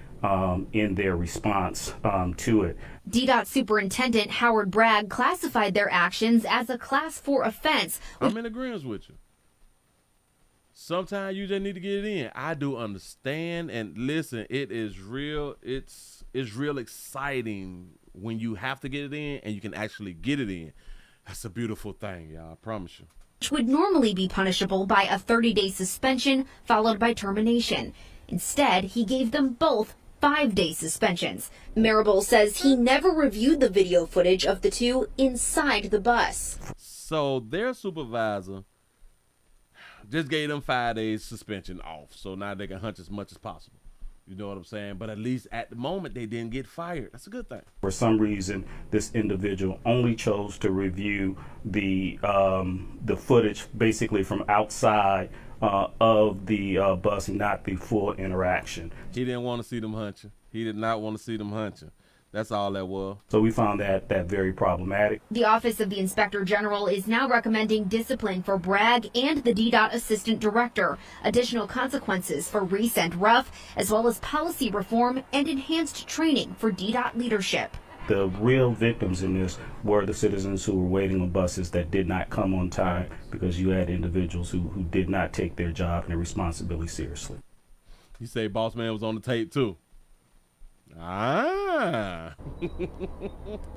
in their response to it. DDOT Superintendent Howard Bragg classified their actions as a Class 4 offense. I'm in agreement with you. Sometimes you just need to get it in. I do understand, and listen, it is real. It's real exciting when you have to get it in and you can actually get it in. That's a beautiful thing, y'all. I promise you. Which would normally be punishable by a 30-day suspension followed by termination. Instead, he gave them both 5-day suspensions. Marable says he never reviewed the video footage of the two inside the bus. So their supervisor just gave them 5 days suspension off, so now they can hunch as much as possible. You know what I'm saying? But at least at the moment, they didn't get fired. That's a good thing. For some reason, this individual only chose to review the footage basically from outside of the bus, not the full interaction. He didn't want to see them hunching. He did not want to see them hunching. That's all that was. So we found that very problematic. The Office of the Inspector General is now recommending discipline for Bragg and the DDOT Assistant Director, additional consequences for Reese and Ruff, as well as policy reform and enhanced training for DDOT leadership. The real victims in this were the citizens who were waiting on buses that did not come on time because you had individuals who did not take their job and their responsibility seriously. You say Boss Man was on the tape too?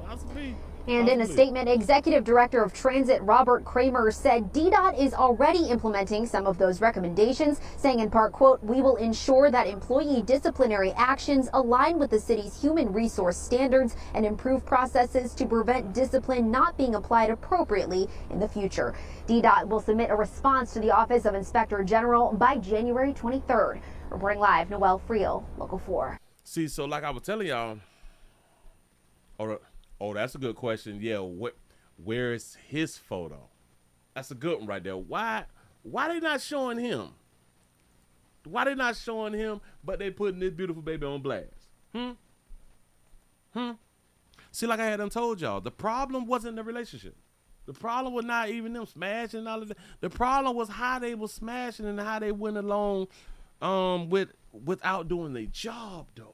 Possibly. And in a statement, Executive Director of Transit Robert Kramer said DDOT is already implementing some of those recommendations, saying in part, quote, "We will ensure that employee disciplinary actions align with the city's human resource standards and improve processes to prevent discipline not being applied appropriately in the future." DDOT will submit a response to the Office of Inspector General by January 23rd. Reporting live, Noelle Friel, Local 4. See, so like I was telling y'all, oh, that's a good question. Yeah, where is his photo? That's a good one right there. Why they not showing him? Why they not showing him, but they putting this beautiful baby on blast? See, like I had done told y'all, the problem wasn't the relationship. The problem was not even them smashing and all of that. The problem was how they were smashing and how they went along without doing their job, though.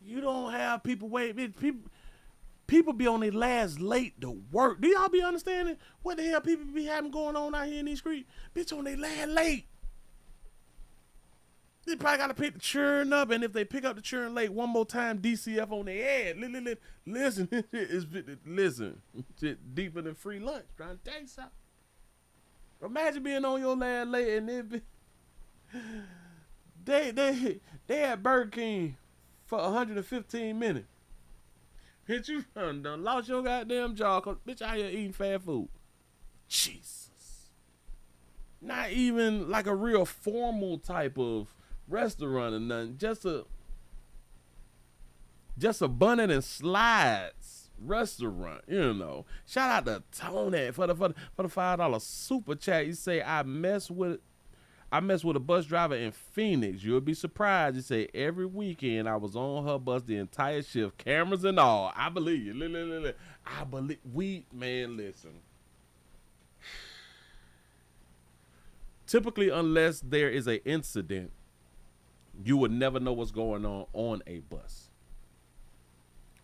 You don't have people wait. People be on their last late to work. Do y'all be understanding what the hell people be having going on out here in these streets? Bitch, on their last late. They probably got to pick the churn up, and if they pick up the churn late one more time, DCF on their head. Listen, listen, shit deeper than free lunch. Trying to tell you something. Imagine being on your last late and they had Burger King for 115 minutes. Bitch, you done lost your goddamn job, cause bitch out here eating fast food. Jesus. Not even like a real formal type of restaurant or nothing. Just a bun and slides restaurant, you know. Shout out to Tony for the $5 super chat. You say I mess with a bus driver in Phoenix. You'll be surprised. You say every weekend I was on her bus the entire shift, cameras and all. I believe you. I believe man, listen. Typically, unless there is an incident, you would never know what's going on a bus.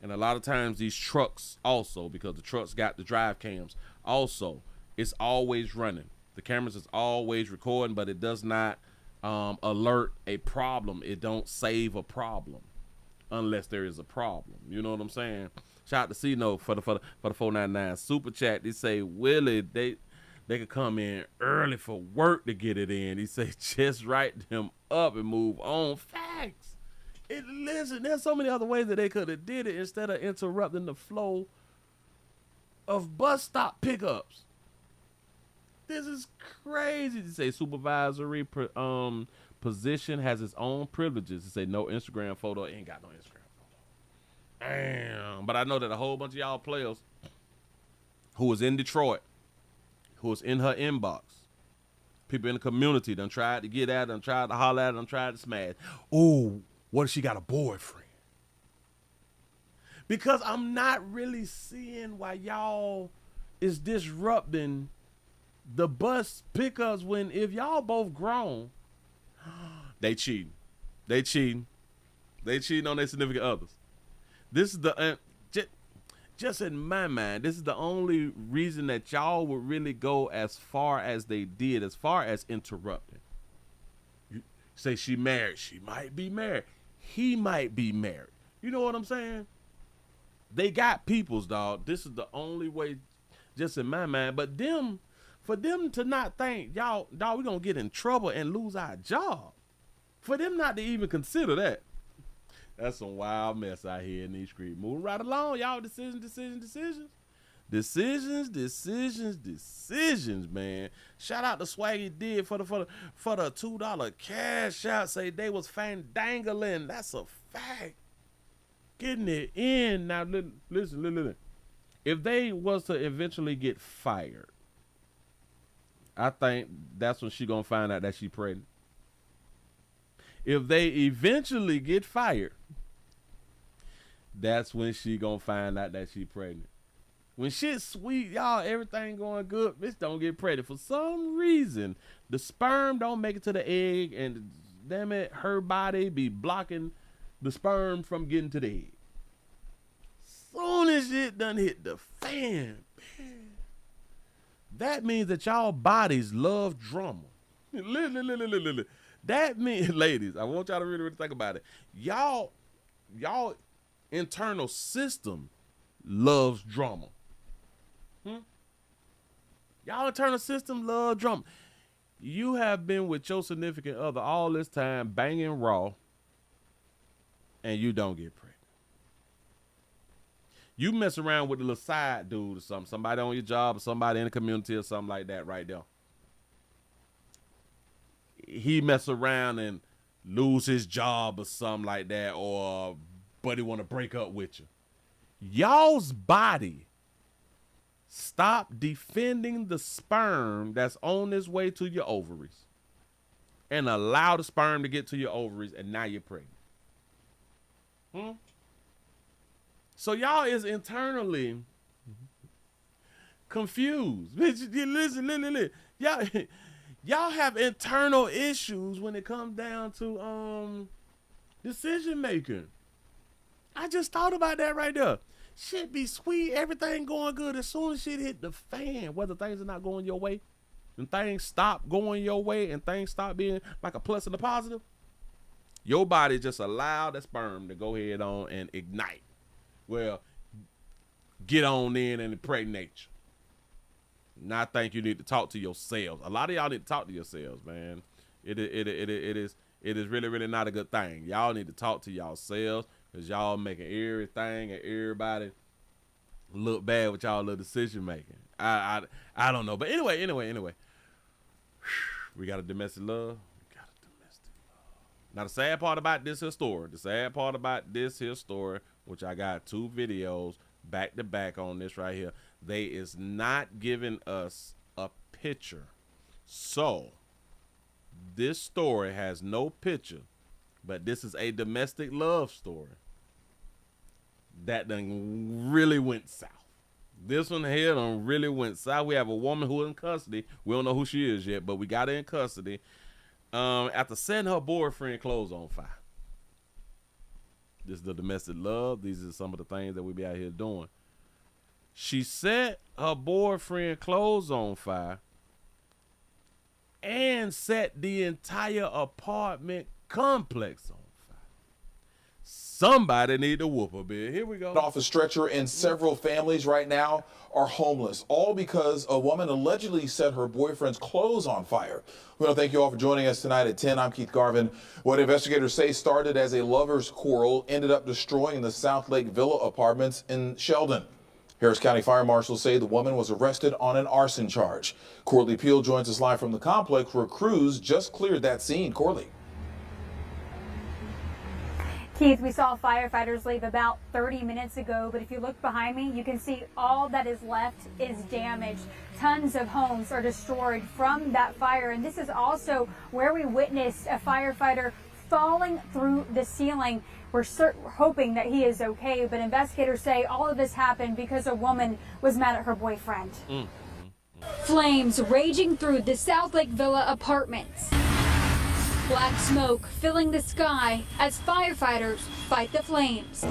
And a lot of times these trucks also, because the trucks got the drive cams, also, it's always running. The cameras is always recording, but it does not alert a problem. It don't save a problem unless there is a problem. You know what I'm saying? Shout out to C-No for the 499 super chat. They say, Willie, they could come in early for work to get it in. He say, just write them up and move on. Facts. Listen, there's so many other ways that they could have did it instead of interrupting the flow of bus stop pickups. This is crazy. To say supervisory position has its own privileges. To say no Instagram photo, ain't got no Instagram photo. Damn. But I know that a whole bunch of y'all players who was in Detroit, who was in her inbox, people in the community done tried to get at her, done tried to holler at her, done tried to smash. Oh, what if she got a boyfriend? Because I'm not really seeing why y'all is disrupting the bus pickups when if y'all both grown, they cheating. They cheating on their significant others. This is the just in my mind, this is the only reason that y'all would really go as far as they did, as far as interrupting. You say she married, she might be married. He might be married. You know what I'm saying? They got peoples, dog. This is the only way, just in my mind. But for them to not think, y'all, dog, we're going to get in trouble and lose our job. For them not to even consider that. That's some wild mess out here in these streets. Moving right along, y'all. Decisions, man. Shout out to Swaggy did for the $2 cash out. Say they was fandangling. That's a fact. Getting it in. Now, listen. If they was to eventually get fired, I think that's when she gonna find out that she pregnant. If they eventually get fired, that's when she gonna find out that she pregnant. When shit's sweet, y'all, everything going good, bitch don't get pregnant. For some reason, the sperm don't make it to the egg, and damn it, her body be blocking the sperm from getting to the egg. Soon as it done hit the fan, man, that means that y'all bodies love drama. That means, ladies, I want y'all to really think about it. Y'all internal system loves drama. Y'all internal system love drama. You have been with your significant other all this time, banging raw, and you don't get pregnant. You mess around with a little side dude or something, somebody on your job or somebody in the community or something like that right there. He mess around and lose his job or something like that, or buddy want to break up with you. Y'all's body stop defending the sperm that's on its way to your ovaries and allow the sperm to get to your ovaries, and now you're pregnant. So y'all is internally confused. Listen. Y'all have internal issues when it comes down to decision making. I just thought about that right there. shit be sweet, everything going good. As soon as shit hit the fan, whether things are not going your way, and things stop going your way, and things stop being like a plus and a positive, your body just allow that sperm to go ahead on and ignite. Well, get on in and impregnate you. And I think you need to talk to yourselves. A lot of y'all need to talk to yourselves, man. It is really, really not a good thing. Y'all need to talk to yourselves, because y'all making everything and everybody look bad with y'all little decision making. I don't know. But anyway. We got a domestic love. Now, the sad part about this here story, which I got 2 videos back to back on this right here, they is not giving us a picture. So, this story has no picture, but this is a domestic love story that done really went south. This one here done really went south. We have a woman who is in custody. We don't know who she is yet, but we got her in custody after setting her boyfriend clothes on fire. This is the domestic love. These are some of the things that we be out here doing. She set her boyfriend clothes on fire and set the entire apartment complex on fire. Somebody need to whoop a bit. Here we go. Off a stretcher, and several families right now are homeless, all because a woman allegedly set her boyfriend's clothes on fire. We want to thank you all for joining us tonight at 10. I'm Keith Garvin. What investigators say started as a lover's quarrel ended up destroying the South Lake Villa apartments in Sheldon. Harris County Fire Marshals say the woman was arrested on an arson charge. Corley Peel joins us live from the complex where crews just cleared that scene. Corley. Keith, we saw firefighters leave about 30 minutes ago, but if you look behind me, you can see all that is left is damaged. Tons of homes are destroyed from that fire, and this is also where we witnessed a firefighter falling through the ceiling. We're hoping that he is okay, but investigators say all of this happened because a woman was mad at her boyfriend. Flames raging through the South Lake Villa apartments. Black smoke filling the sky as firefighters fight the flames.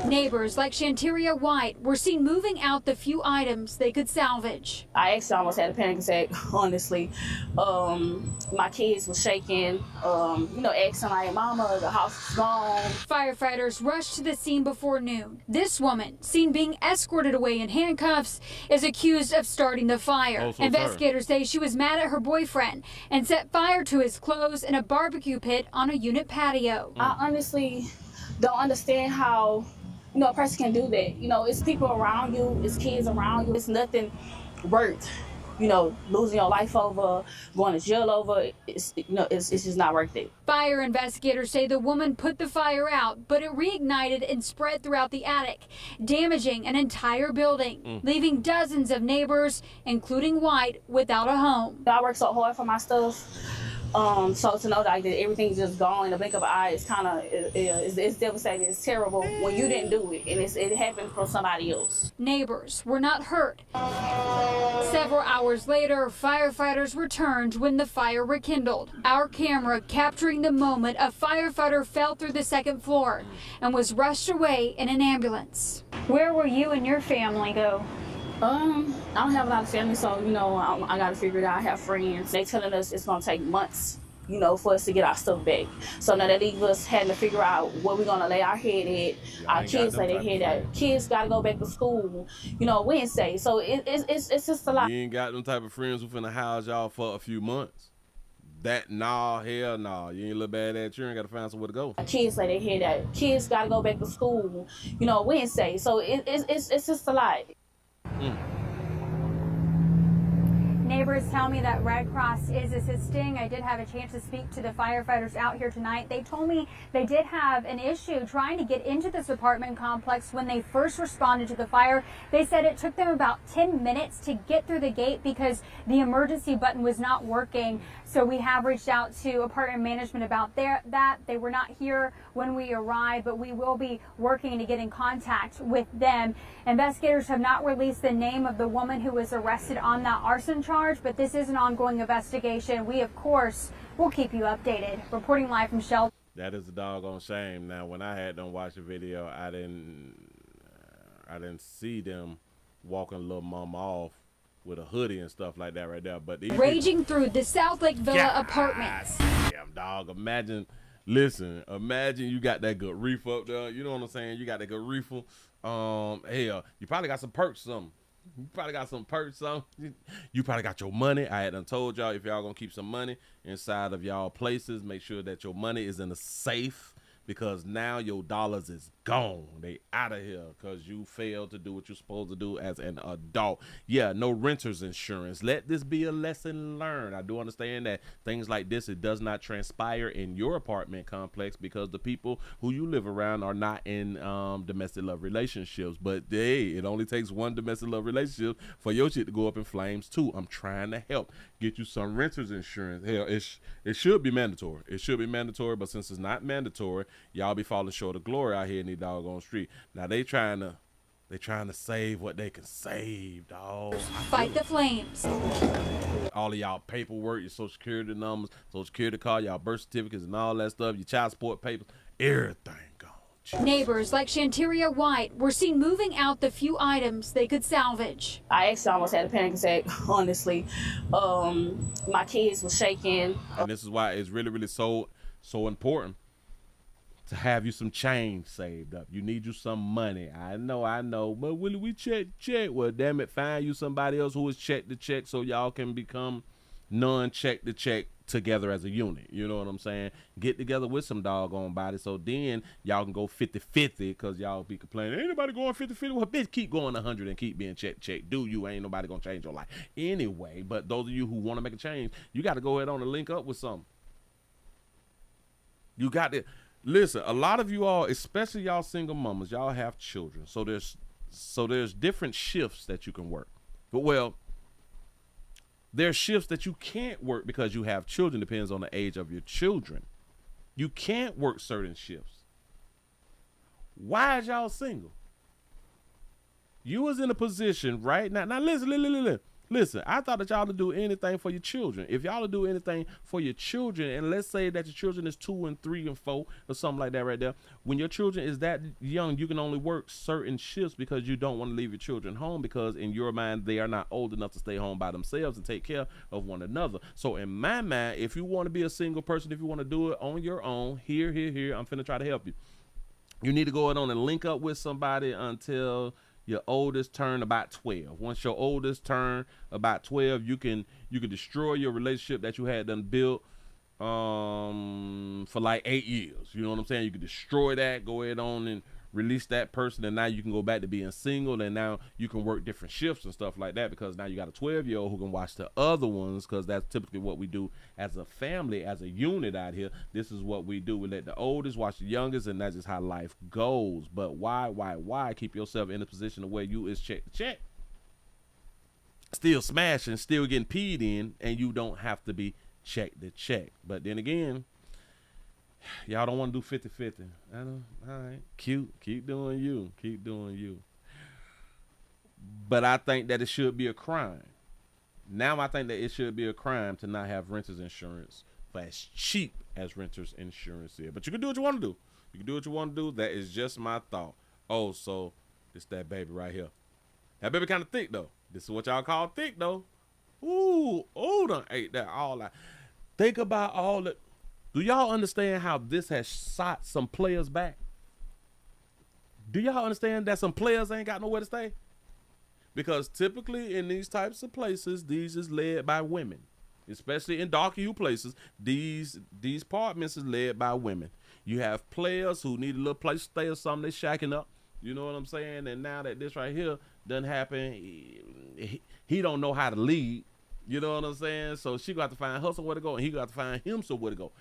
Neighbors like Shanteria White were seen moving out the few items they could salvage. I actually almost had a panic attack, honestly. My kids were shaking, asking like, Mama, the house is gone. Firefighters rushed to the scene before noon. This woman, seen being escorted away in handcuffs, is accused of starting the fire. Investigators say she was mad at her boyfriend and set fire to his clothes in a barbecue pit on a unit patio. I honestly don't understand how a person can do that. It's people around you, it's kids around you. It's nothing worth, losing your life over, going to jail over. It's just not worth it. Fire investigators say the woman put the fire out, but it reignited and spread throughout the attic, damaging an entire building, leaving dozens of neighbors, including White, without a home. I work so hard for my stuff. So to know that everything's just gone in the blink of an eye, it's devastating. It's terrible when you didn't do it, and it happened from somebody else. Neighbors were not hurt. Several hours later, firefighters returned when the fire rekindled. Our camera capturing the moment a firefighter fell through the second floor and was rushed away in an ambulance. Where will you and your family go? I don't have a lot of family, so, I got to figure it out. I have friends. They telling us it's going to take months, for us to get our stuff back. So now that leave us having to figure out where we're going to lay our head at. Our kids lay their head at. Kids got to go back to school, Wednesday. So it's just a lot. You ain't got them type of friends who finna house y'all for a few months. Hell no. You ain't look bad at you. You ain't got to find somewhere to go. Kids lay their head at. Kids got to go back to school, Wednesday. So it's just a lot. Neighbors tell me that Red Cross is assisting. I did have a chance to speak to the firefighters out here tonight. They told me they did have an issue trying to get into this apartment complex when they first responded to the fire. They said it took them about 10 minutes to get through the gate because the emergency button was not working. So we have reached out to apartment management about that. They were not here when we arrived, but we will be working to get in contact with them. Investigators have not released the name of the woman who was arrested on that arson charge, but this is an ongoing investigation. We, of course, will keep you updated. Reporting live from Sheldon. That is a doggone shame. Now, when I had them watch the video, I I didn't see them walking little mama off with a hoodie and stuff like that right there. But these Raging through the South Lake Villa apartments. damn dog, imagine you got that good reef up there. You know what I'm saying? You got that good reefer. Hell, you probably got some perks, something. You probably got some perks, something. You probably got your money. I had done told y'all if y'all gonna keep some money inside of y'all places, make sure that your money is in a safe, because now your dollars is gone. They out of here because you failed to do what you're supposed to do as an adult. Yeah, no renter's insurance. Let this be a lesson learned. I do understand that things like this, it does not transpire in your apartment complex because the people who you live around are not in domestic love relationships. But hey, it only takes one domestic love relationship for your shit to go up in flames too. I'm trying to help get you some renter's insurance. Hell, it should be mandatory. It should be mandatory, but since it's not mandatory, y'all be falling short of glory out here in these doggone street. Now they trying to save what they can save, dog. Fight the flames. All of y'all paperwork, your social security numbers, social security card, y'all birth certificates and all that stuff, your child support papers, everything gone. Neighbors like Shanteria White were seen moving out the few items they could salvage. I actually almost had a panic attack, honestly. My kids were shaking. And this is why it's really, really so important to have you some change saved up. You need you some money. I know. But Willie, we check. Well, damn it, find you somebody else who is check to check so y'all can become non-check to check together as a unit. You know what I'm saying? Get together with some doggone body so then y'all can go 50-50 because y'all be complaining, ain't nobody going 50-50. Well, bitch, keep going 100 and keep being check. Do you? Ain't nobody gonna change your life anyway. But those of you who want to make a change, you got to go ahead on and link up with something. You got to listen. A lot of you all, especially y'all single mamas, y'all have children. So there's different shifts that you can work. But well, there's shifts that you can't work because you have children. Depends on the age of your children. You can't work certain shifts. Why is y'all single? You was in a position right now. Now listen, I thought that y'all would do anything for your children. If y'all would do anything for your children, and let's say that your children is 2 and 3 and 4 or something like that right there, when your children is that young, you can only work certain shifts because you don't want to leave your children home because in your mind, they are not old enough to stay home by themselves and take care of one another. So in my mind, if you want to be a single person, if you want to do it on your own, here, I'm finna try to help you. You need to go ahead on and link up with somebody until your oldest turn about 12. Once your oldest turn about 12, you can destroy your relationship that you had done built for like 8 years. You know what I'm saying? You can destroy that, go ahead on and release that person, and now you can go back to being single, and now you can work different shifts and stuff like that because now you got a 12-year-old who can watch the other ones because that's typically what we do as a family, as a unit out here. This is what we do. We let the oldest watch the youngest, and that's just how life goes. But why keep yourself in a position of where you is check to check, still smashing, still getting peed in, and you don't have to be check to check? But then again, y'all don't want to do 50-50. I know. All right. Cute. Keep doing you. But I think that it should be a crime. Now I think that it should be a crime to not have renter's insurance for as cheap as renter's insurance is. But you can do what you want to do. That is just my thought. Oh, so it's that baby right here. That baby kind of thick, though. This is what y'all call thick, though. Ooh, done ate that all out. Think about all that. Do y'all understand how this has shot some players back? Do y'all understand that some players ain't got nowhere to stay? Because typically in these types of places, these is led by women. Especially in dark hue places, these apartments is led by women. You have players who need a little place to stay or something, they shacking up. You know what I'm saying? And now that this right here done happen, he don't know how to lead. You know what I'm saying? So she got to find her somewhere to go, and he got to find him somewhere to go.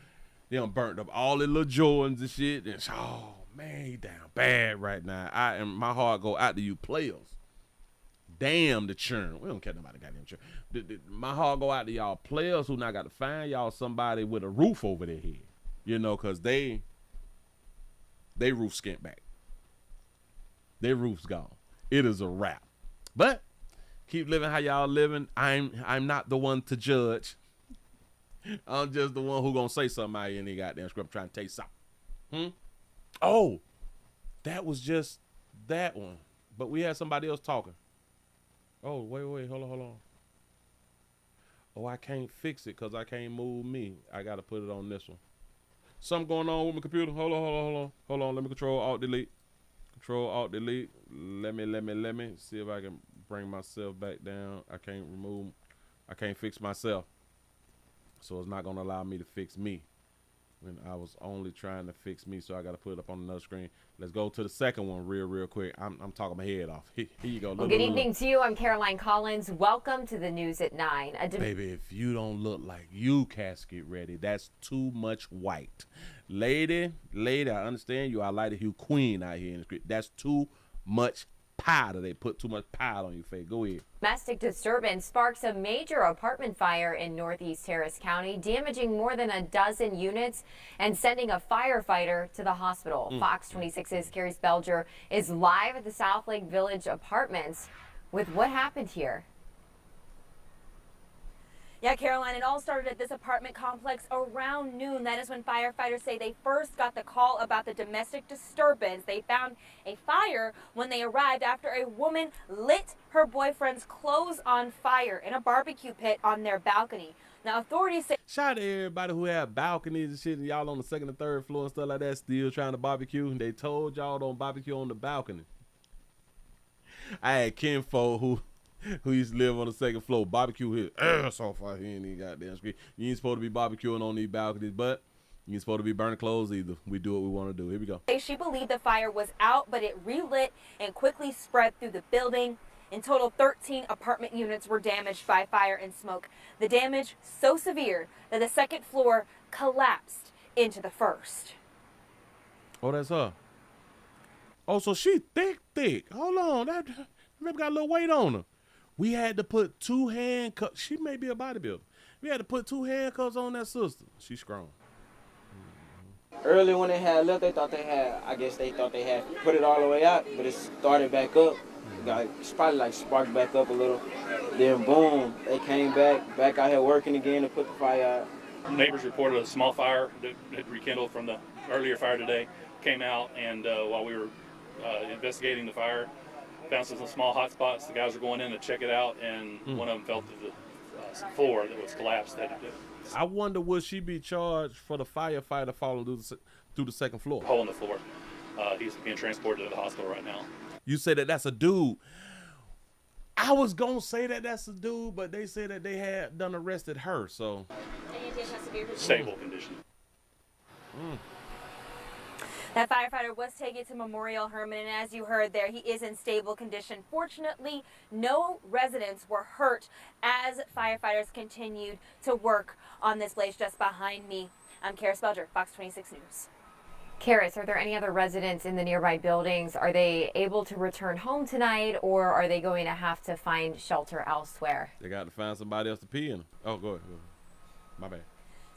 They done burnt up all the little Jordans and shit. And oh man, he down bad right now. My heart go out to you players. Damn the churn. We don't care nobody goddamn churn. My heart go out to y'all players who now got to find y'all somebody with a roof over their head. You know, cause they roof skint back. Their roof's gone. It is a wrap. But keep living how y'all living. I'm not the one to judge. I'm just the one who gonna say something out here in the goddamn script trying to tell you something. Oh, that was just that one. But we had somebody else talking. Oh, wait, hold on. Oh, I can't fix it because I can't move me. I got to put it on this one. Something going on with my computer. Hold on. Let me Control Alt Delete. Control Alt Delete. Let me see if I can bring myself back down. I can't fix myself. So it's not going to allow me to fix me when I was only trying to fix me. So I got to put it up on another screen. Let's go to the second one real quick. I'm talking my head off. Here you go. Well, good evening to you. I'm Caroline Collins. Welcome to the News at 9. Baby, if you don't look like you casket ready, that's too much white. Lady, I understand you are lighter hue queen out here in the street. That's too much powder. They put too much powder on your face. Go ahead. Domestic disturbance sparks a major apartment fire in Northeast Harris County, damaging more than a dozen units and sending a firefighter to the hospital. Fox 26's Carrie Spelger is live at the South Lake Village Apartments with what happened here. Yeah, Caroline, it all started at this apartment complex around noon. That is when firefighters say they first got the call about the domestic disturbance. They found a fire when they arrived after a woman lit her boyfriend's clothes on fire in a barbecue pit on their balcony. Now, authorities say... Shout out to everybody who have balconies and shit, and y'all on the second and third floor and stuff like that still trying to barbecue. And they told y'all don't barbecue on the balcony. I had kinfolk who used to live on the second floor, barbecue here. So far, he ain't even goddamn screen. You ain't supposed to be barbecuing on these balconies, but you ain't supposed to be burning clothes either. We do what we want to do. Here we go. She believed the fire was out, but it relit and quickly spread through the building. In total, 13 apartment units were damaged by fire and smoke. The damage so severe that the second floor collapsed into the first. Oh, that's her. Oh, so she thick. Hold on. That maybe got a little weight on her. We had to put 2 handcuffs. She may be a bodybuilder. We had to put 2 handcuffs on that sister. She's strong. Early when they had left, I guess they thought they had put it all the way out, but it started back up. It's probably like sparked back up a little. Then boom, they came back out here working again to put the fire out. Neighbors reported a small fire that had rekindled from the earlier fire today. Came out, and while we were investigating the fire, found some small hot spots. The guys were going in to check it out, and one of them fell to the floor that was collapsed. I wonder, would she be charged for the firefighter falling through the second floor? Hole in the floor. He's being transported to the hospital right now. You say that that's a dude. I was going to say that that's a dude, but they said that they had done arrested her, so. Stable condition. That firefighter was taken to Memorial Hermann, and as you heard there, he is in stable condition. Fortunately, no residents were hurt as firefighters continued to work on this blaze just behind me. I'm Kara Spelger, Fox 26 News. Karis, are there any other residents in the nearby buildings? Are they able to return home tonight, or are they going to have to find shelter elsewhere? They got to find somebody else to pee in. Oh, go ahead. My bad.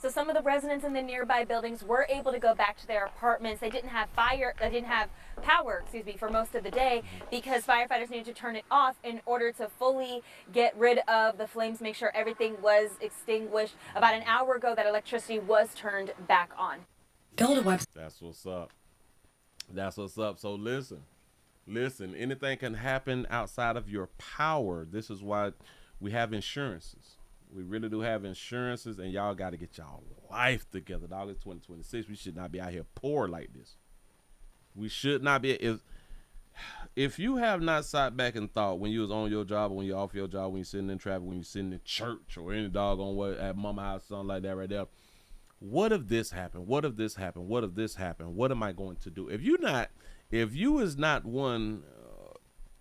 So some of the residents in the nearby buildings were able to go back to their apartments. They didn't have power, for most of the day because firefighters needed to turn it off in order to fully get rid of the flames, make sure everything was extinguished. About an hour ago, that electricity was turned back on. Build a website. That's what's up. That's what's up. So listen, anything can happen outside of your power. This is why we have insurances. We really do have insurances, and y'all got to get y'all life together. Dog, it's 2026. We should not be out here poor like this. We should not be. If you have not sat back and thought when you was on your job or when you're off your job, when you're sitting in traffic, when you're sitting in church or any doggone way at mama house, something like that right there. What if this happened? What if this happened? What if this happened? What am I going to do? If you is not one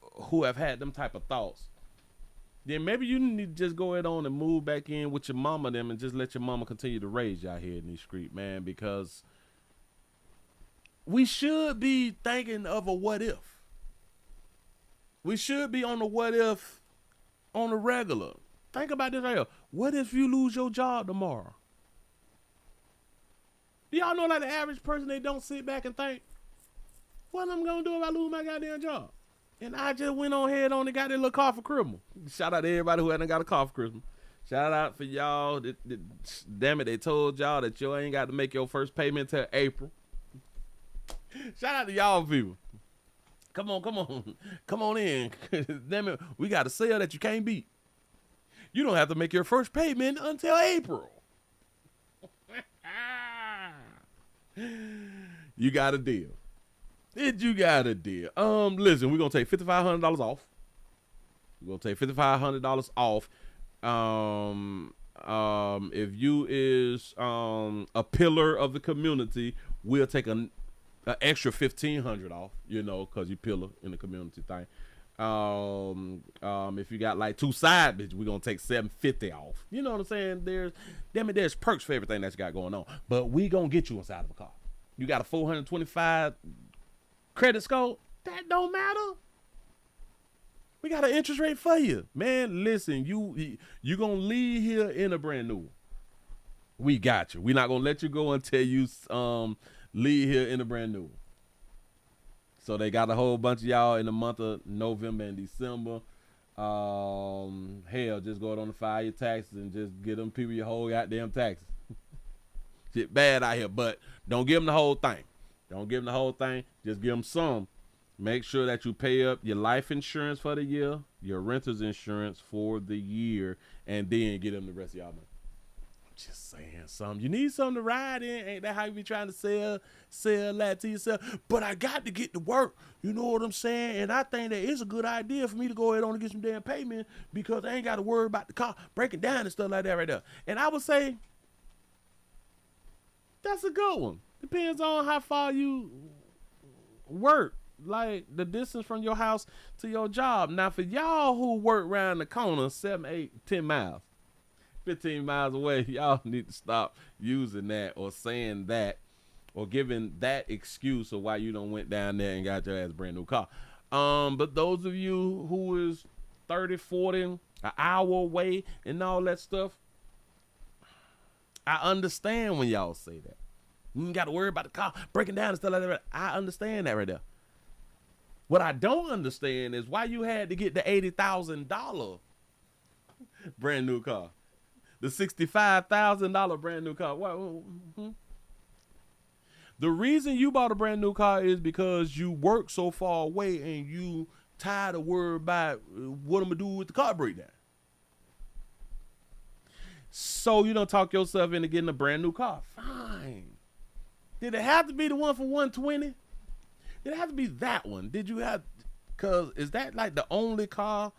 who have had them type of thoughts, then maybe you need to just go ahead on and move back in with your mama them and just let your mama continue to raise y'all here in these streets, man, because we should be thinking of a what if. We should be on the what if on the regular. Think about this right here. What if you lose your job tomorrow? Do y'all know, like the average person, they don't sit back and think, what am I going to do if I lose my goddamn job? And I just went on ahead on and got that little car for Christmas. Shout out to everybody who hasn't got a car for Christmas. Shout out for y'all. Damn it, they told y'all that you ain't got to make your first payment till April. Shout out to y'all people. Come on, come on in. Damn it, we got a sale that you can't beat. You don't have to make your first payment until April. You got a deal. You got a deal. Listen, we're gonna take $5,500 off. We're gonna take $5,500 off. If you is a pillar of the community, we'll take an extra $1,500 off, you know, because you pillar in the community thing. If you got like 2 side bitches, we're gonna take $750 off. You know what I'm saying? There's perks for everything that you got going on. But we gonna get you inside of a car. You got a 425 credit score, that don't matter. We got an interest rate for you. Man, listen, you gonna leave here in a brand new one. We got you. We're not gonna let you go until you leave here in a brand new one. So they got a whole bunch of y'all in the month of November and December. Hell, just go on to file your taxes and just get them people your whole goddamn taxes. Shit bad out here, but don't give them the whole thing. Don't give them the whole thing. Just give them some. Make sure that you pay up your life insurance for the year, your renter's insurance for the year, and then get them the rest of y'all money. Just saying something. You need something to ride in. Ain't that how you be trying to sell that to yourself? But I got to get to work. You know what I'm saying? And I think that it's a good idea for me to go ahead on and get some damn payment because I ain't got to worry about the car breaking down and stuff like that right there. And I would say that's a good one. Depends on how far you work. Like the distance from your house to your job. Now for y'all who work around the corner 7, 8, 10 miles, 15 miles away, y'all need to stop using that or saying that or giving that excuse of why you don't went down there and got your ass a brand new car. But those of you who is 30, 40, an hour away and all that stuff, I understand when y'all say that. You ain't got to worry about the car breaking down and stuff like that. I understand that right there. What I don't understand is why you had to get the $80,000 brand new car. The $65,000 brand new car. The reason you bought a brand new car is because you work so far away and you tired of worrying about what I'm going to do with the car breakdown. So you don't talk yourself into getting a brand new car. Fine. Did it have to be the one for 120? Did it have to be that one? Did you have, cause is that like the only car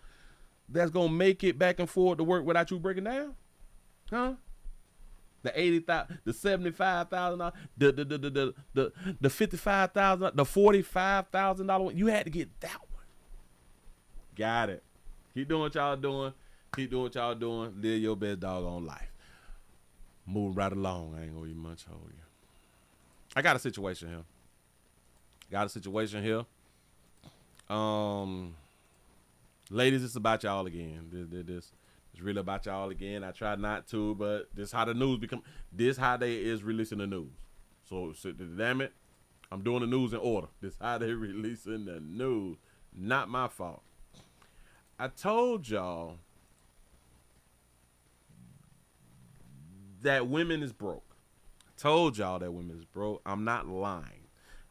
that's gonna make it back and forth to work without you breaking down? Huh? The $80,000, the $75,000, the $55,000, the $45,000 one. You had to get that one. Got it. Keep doing what y'all doing. Keep doing what y'all doing. Live your best doggone life. Move right along. I ain't gonna even much hold you. I got a situation here. Ladies, it's about y'all again. This it's really about y'all again. I try not to, but this how the news become. This how they is releasing the news. So damn it, I'm doing the news in order. This how they releasing the news. Not my fault. I told y'all that women is broke. I told y'all that women is broke. I'm not lying.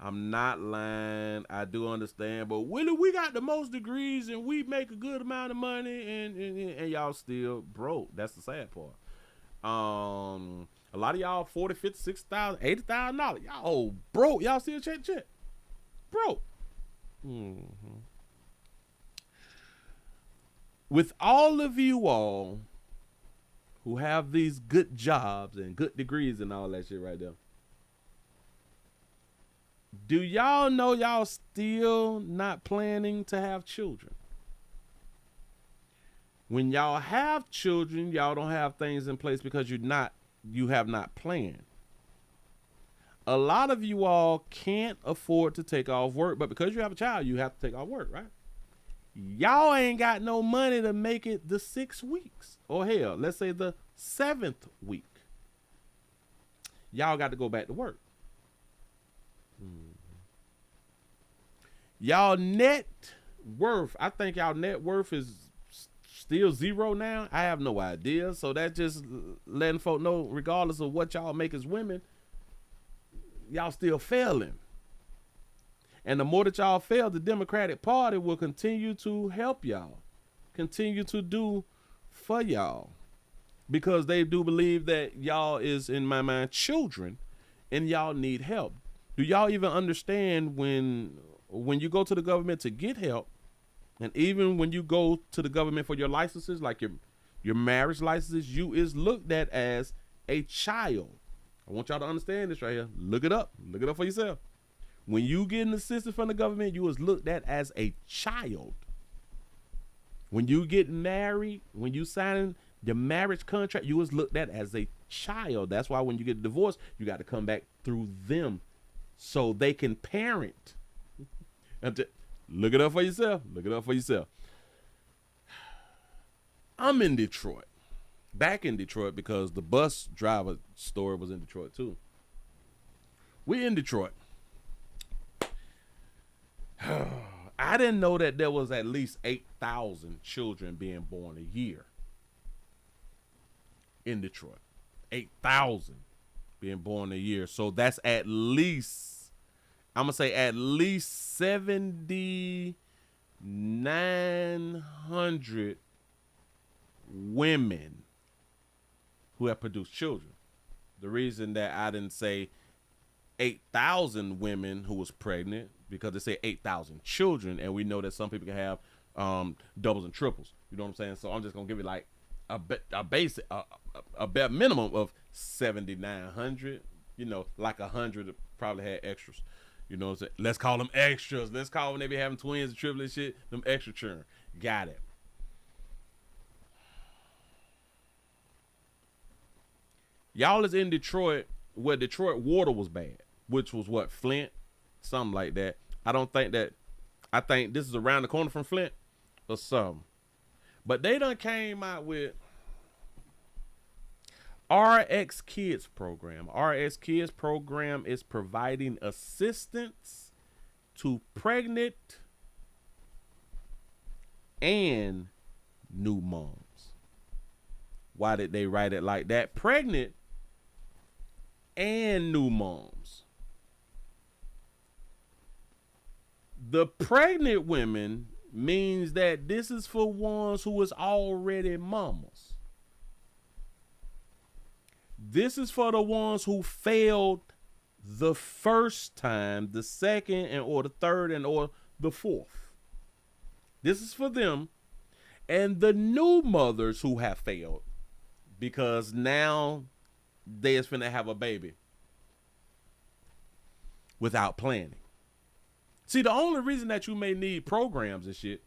I do understand, but Willie, we got the most degrees and we make a good amount of money and y'all still broke. That's the sad part. A lot of y'all $40,000, $50,000, $60,000, $80,000. Y'all broke. Y'all still check. Broke. With all of you all who have these good jobs and good degrees and all that shit right there, do y'all know y'all still not planning to have children? When y'all have children, y'all don't have things in place because you have not planned. A lot of you all can't afford to take off work, but because you have a child, you have to take off work, right? Y'all ain't got no money to make it the 6 weeks, or hell, let's say the 7th week. Y'all got to go back to work. Y'all net worth, I think y'all net worth is still zero now. I have no idea. So that's just letting folk know, regardless of what y'all make as women, y'all still failing. And the more that y'all fail, the Democratic Party will continue to help y'all, continue to do for y'all, because they do believe that y'all is, in my mind, children, and y'all need help. Do y'all even understand when you go to the government to get help, and even when you go to the government for your licenses, like your marriage licenses, you is looked at as a child. I want y'all to understand this right here. Look it up. Look it up for yourself. When you get an assistance from the government, you is looked at as a child. When you get married, when you sign the marriage contract, you was looked at as a child. That's why when you get divorced, you got to come back through them so they can parent. Look it up for yourself. Look it up for yourself. I'm in Detroit. Back in Detroit, because the bus driver story was in Detroit too. We in Detroit. I didn't know that there was at least 8,000 children being born a year in Detroit. 8,000 being born a year. So that's at least, I'm going to say at least 7,900 women who have produced children. The reason that I didn't say 8,000 women who was pregnant, because they say 8,000 children, and we know that some people can have doubles and triples. You know what I'm saying? So I'm just gonna give you like a basic, a bare minimum of 7,900. You know, like 100 probably had extras. You know what I'm saying? Let's call them extras. Let's call when they be having twins and triplets shit, them extra children. Got it. Y'all is in Detroit, where Detroit water was bad, which was what, Flint? Something like that. I think this is around the corner from Flint or something. But they done came out with RX Kids program. RX Kids program is providing assistance to pregnant and new moms. Why did they write it like that? Pregnant and new moms. The pregnant women means that this is for ones who is already mamas. This is for the ones who failed the first time, the second, and or the third, and or the fourth. This is for them. And the new mothers who have failed, because now they is finna have a baby without planning. See, the only reason that you may need programs and shit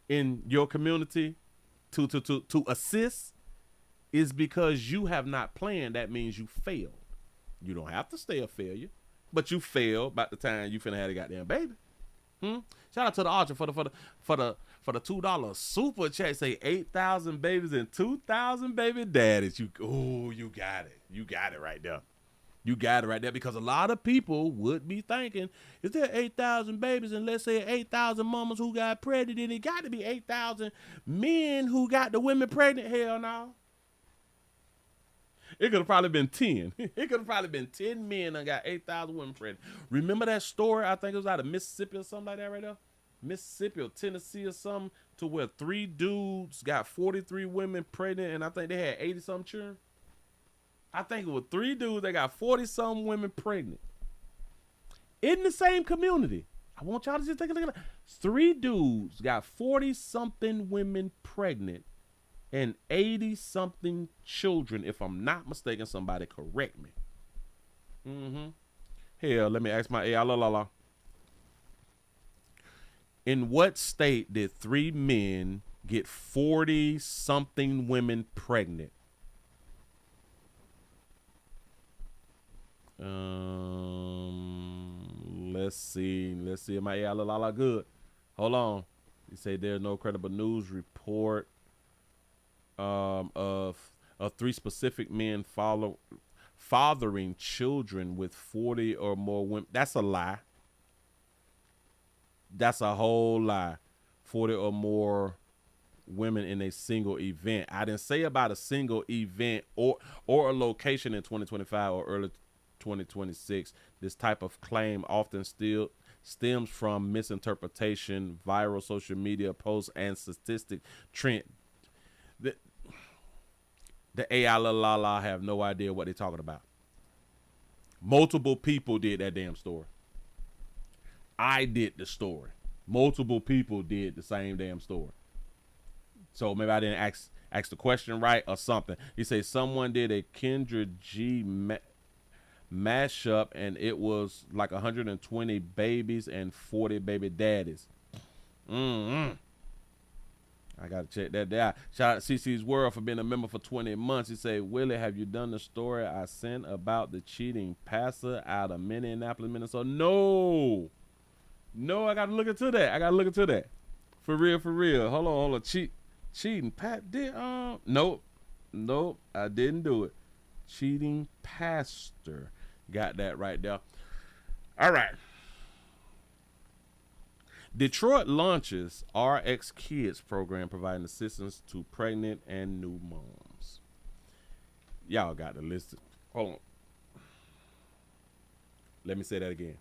in your community to assist is because you have not planned. That means you failed. You don't have to stay a failure, but you failed by the time you finna have a goddamn baby. Shout out to the Archer for the $2 super chat. Say 8,000 babies and 2,000 baby daddies. You got it. You got it right there. You got it right there, because a lot of people would be thinking, is there 8,000 babies and let's say 8,000 mamas who got pregnant, and it got to be 8,000 men who got the women pregnant? Hell no. It could have probably been 10. It could have probably been 10 men and got 8,000 women pregnant. Remember that story? I think it was out of Mississippi or something like that right there. Mississippi or Tennessee or something, to where 3 dudes got 43 women pregnant, and I think they had 80-something children. I think it was 3 dudes that got 40-something women pregnant in the same community. I want y'all to just take a look at that. 3 dudes got 40-something women pregnant and 80-something children. If I'm not mistaken, somebody correct me. Hell, let me ask my AI. In what state did 3 men get 40-something women pregnant? Let's see if my AI good. Hold on. You say there's no credible news report of 3 specific men fathering children with 40 or more women. That's a lie. That's a whole lie. 40 or more women in a single event. I didn't say about a single event or a location in 2025 or early 2026. This type of claim often stems from misinterpretation, viral social media posts, and statistic trend. The AI la have no idea what they're talking about. Multiple people did that damn story. I did the story. Multiple people did the same damn story. So maybe I didn't ask the question right or something. He says someone did a Kendra G mashup and it was like 120 babies and 40 baby daddies. I gotta check that out. Shout out to CC's World for being a member for 20 months. He said, Willie, have you done the story I sent about the cheating pastor out of Minneapolis, Minnesota? No, I gotta look into that. For real. Hold on. Cheating Pat did nope, I didn't do it. Cheating pastor. Got that right there. All right. Detroit launches RX Kids program providing assistance to pregnant and new moms. Y'all got the list. Hold on. Let me say that again.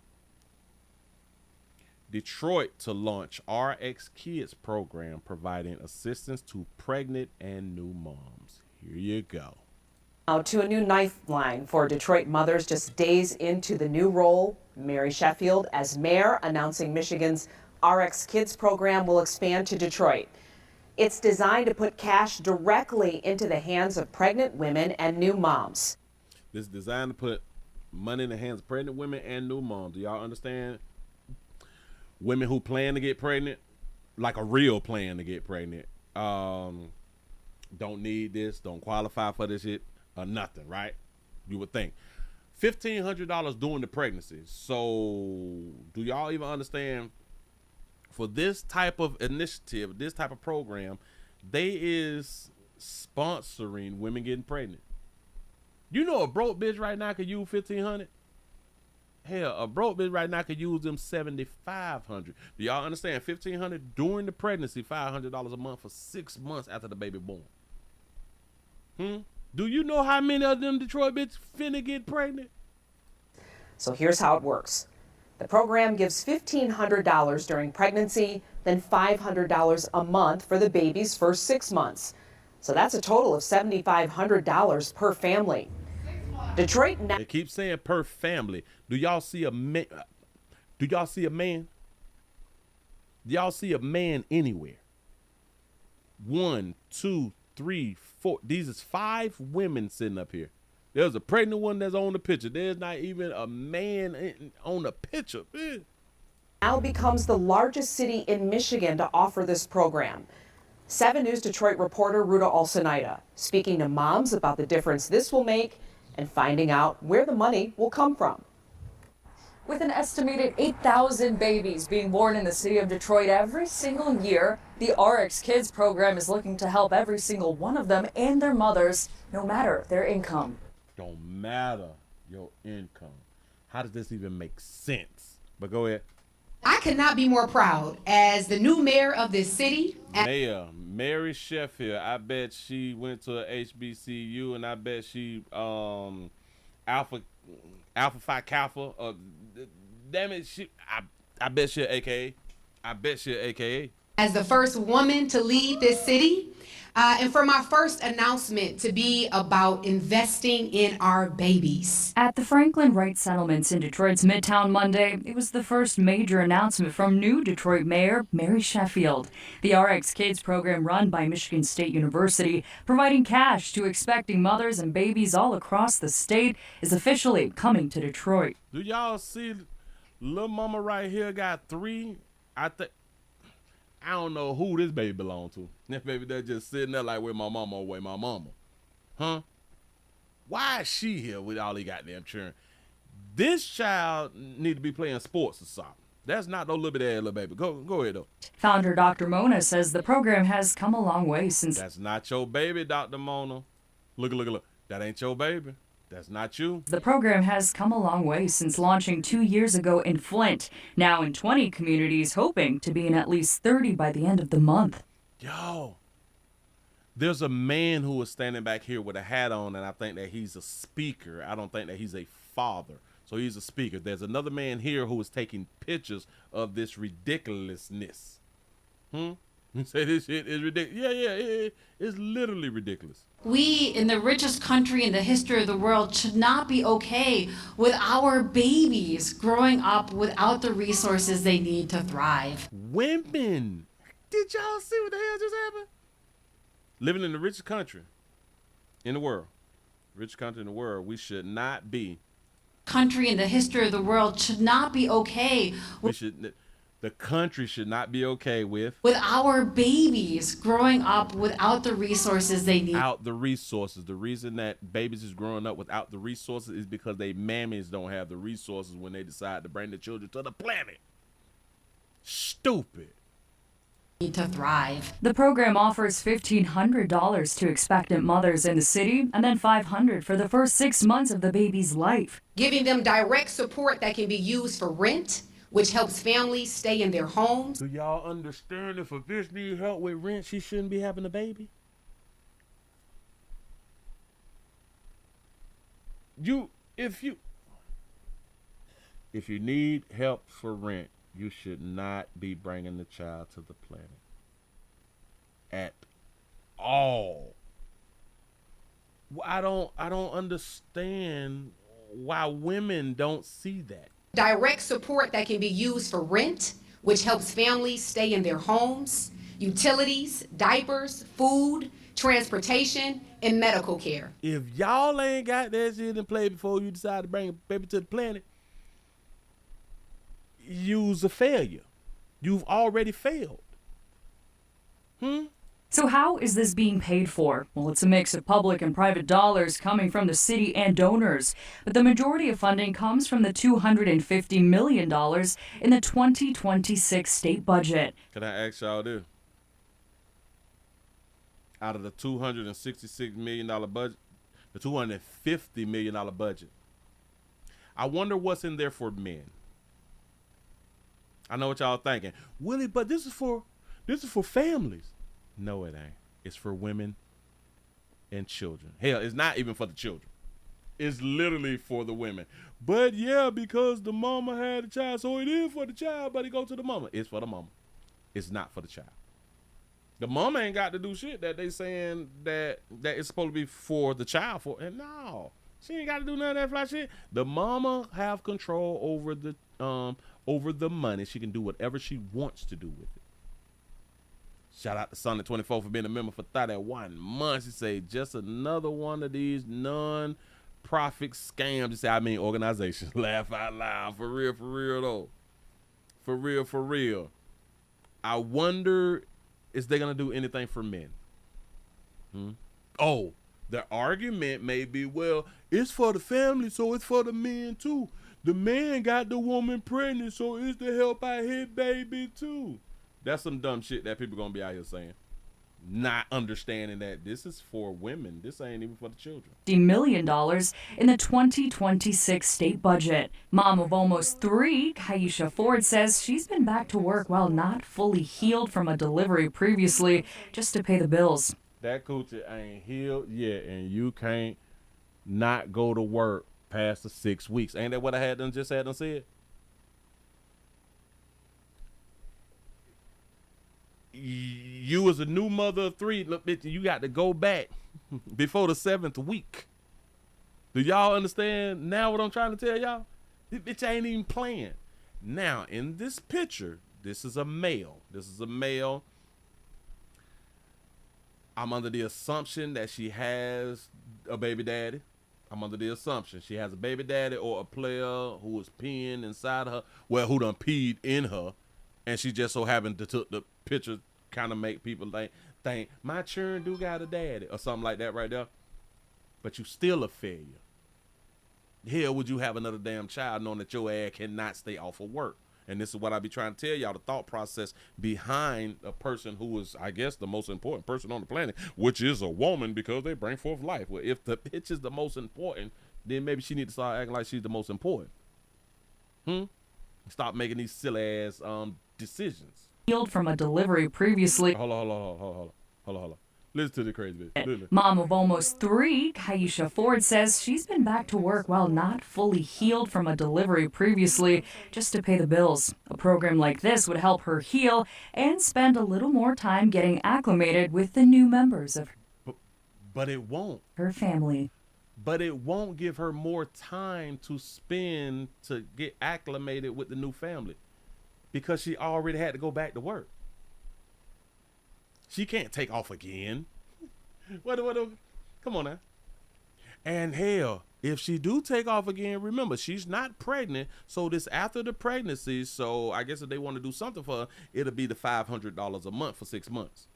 Detroit to launch RX Kids program providing assistance to pregnant and new moms. Here you go. Now to a new lifeline for Detroit mothers just days into the new role. Mary Sheffield as mayor announcing Michigan's RX Kids program will expand to Detroit. It's designed to put cash directly into the hands of pregnant women and new moms. This is designed to put money in the hands of pregnant women and new moms. Do y'all understand? Women who plan to get pregnant, like a real plan to get pregnant, don't need this, don't qualify for this shit or nothing, right? You would think. $1,500 during the pregnancy. So do y'all even understand? For this type of initiative, this type of program, they is sponsoring women getting pregnant. You know a broke bitch right now could use $1,500? Hell, a broke bitch right now could use them $7,500. Do y'all understand? $1,500 during the pregnancy, $500 a month for 6 months after the baby born. Do you know how many of them Detroit bitches finna get pregnant? So here's how it works. The program gives $1,500 during pregnancy, then $500 a month for the baby's first 6 months. So that's a total of $7,500 per family. Detroit now. They keep saying per family. Do y'all see a man? Do y'all see a man? Do y'all see a man anywhere? 1, 2, 3, 4. These is 5 women sitting up here. There's a pregnant one that's on the picture. There's not even a man on the picture. Now becomes the largest city in Michigan to offer this program. 7 News Detroit reporter Ruta Alcenaida speaking to moms about the difference this will make and finding out where the money will come from. With an estimated 8,000 babies being born in the city of Detroit every single year, the RX Kids program is looking to help every single one of them and their mothers, no matter their income. Don't matter your income. How does this even make sense? But go ahead. I could not be more proud as the new mayor of this city. Mayor Mary Sheffield. I bet she went to a HBCU, and I bet she Alpha Phi Kappa. Damn it, I bet she AKA. I bet she AKA. As the first woman to lead this city, and for my first announcement to be about investing in our babies. At the Franklin Wright Settlements in Detroit's Midtown Monday, it was the first major announcement from new Detroit Mayor Mary Sheffield. The RX Kids program run by Michigan State University, providing cash to expecting mothers and babies all across the state, is officially coming to Detroit. Do y'all see little mama right here got 3? I don't know who this baby belong to. That baby that's just sitting there like, where my mama, where my mama. Huh? Why is she here with all these goddamn children? This child need to be playing sports or something. That's not no little bit ass little baby. Go ahead, though. Founder Dr. Mona says the program has come a long way since... That's not your baby, Dr. Mona. Look. That ain't your baby. That's not you. The program has come a long way since launching 2 years ago in Flint, now in 20 communities, hoping to be in at least 30 by the end of the month. Yo, there's a man who is standing back here with a hat on, and I think that he's a speaker. I don't think that he's a father. So he's a speaker. There's another man here who is taking pictures of this ridiculousness. You say this shit is ridiculous. Yeah, it's literally ridiculous. We, in the richest country in the history of the world, should not be okay with our babies growing up without the resources they need to thrive. Women, did y'all see what the hell just happened? Living in the richest country in the world, we should not be. Country in the history of the world should not be okay. The country should not be okay with our babies growing up without the resources they need. Without the resources. The reason that babies is growing up without the resources is because they mammies don't have the resources when they decide to bring the children to the planet. Stupid. To thrive. The program offers $1,500 to expectant mothers in the city and then $500 for the first 6 months of the baby's life. Giving them direct support that can be used for rent, which helps families stay in their homes. Do y'all understand if a bitch need help with rent, she shouldn't be having a baby? If you need help for rent, you should not be bringing the child to the planet at all. I don't understand why women don't see that. Direct support that can be used for rent, which helps families stay in their homes, utilities, diapers, food, transportation, and medical care. If y'all ain't got that shit in play before you decide to bring a baby to the planet, you's a failure. You've already failed. So how is this being paid for? Well, it's a mix of public and private dollars coming from the city and donors, but the majority of funding comes from the $250 million in the 2026 state budget. Can I ask y'all this? Out of the $266 million budget, the $250 million budget, I wonder what's in there for men. I know what y'all thinking. Willie, but this is for families. No, it ain't. It's for women and children. Hell, it's not even for the children. It's literally for the women. But yeah, because the mama had a child, so it is for the child, but it goes to the mama. It's for the mama. It's not for the child. The mama ain't got to do shit that they saying that it's supposed to be for the child for. And no, she ain't got to do none of that fly shit. The mama have control over the money. She can do whatever she wants to do with it. Shout out to Sunday 24 for being a member for 31 months. He say, just another one of these non-profit scams. He say, I mean organizations. Laugh out loud. For real though. For real. I wonder, is they going to do anything for men? Oh, the argument may be, well, it's for the family, so it's for the men too. The man got the woman pregnant, so it's to help out his baby too. That's some dumb shit that people gonna be out here saying. Not understanding that this is for women. This ain't even for the children. $50 million in the 2026 state budget. Mom of almost 3, Kaisha Ford says she's been back to work while not fully healed from a delivery previously, just to pay the bills. That coochie ain't healed yet, and you can't not go to work past the 6 weeks. Ain't that what I just had done said? You as a new mother of 3, look, bitch, you got to go back before the 7th week. Do y'all understand now what I'm trying to tell y'all? This bitch ain't even playing. Now, in this picture, this is a male. I'm under the assumption that she has a baby daddy. I'm under the assumption she has a baby daddy or a player who is peeing inside her. Well, who done peed in her. And she just so happened to took the picture, kind of make people think my children do got a daddy or something like that right there. But you still a failure. Hell, would you have another damn child knowing that your ass cannot stay off of work? And this is what I be trying to tell y'all, the thought process behind a person who is, I guess, the most important person on the planet, which is a woman because they bring forth life. Well, if the bitch is the most important, then maybe she need to start acting like she's the most important. Stop making these silly ass decisions. Healed from a delivery previously. Hold on. Listen to the crazy bitch. Listen. Mom of almost 3, Kaisha Ford says she's been back to work while not fully healed from a delivery previously, just to pay the bills. A program like this would help her heal and spend a little more time getting acclimated with the new members of But it won't. her family. But it won't give her more time to spend to get acclimated with the new family, because she already had to go back to work. She can't take off again. What? Come on now. And hell, if she do take off again, remember, she's not pregnant. So this after the pregnancy, so I guess if they want to do something for her, it'll be the $500 a month for 6 months.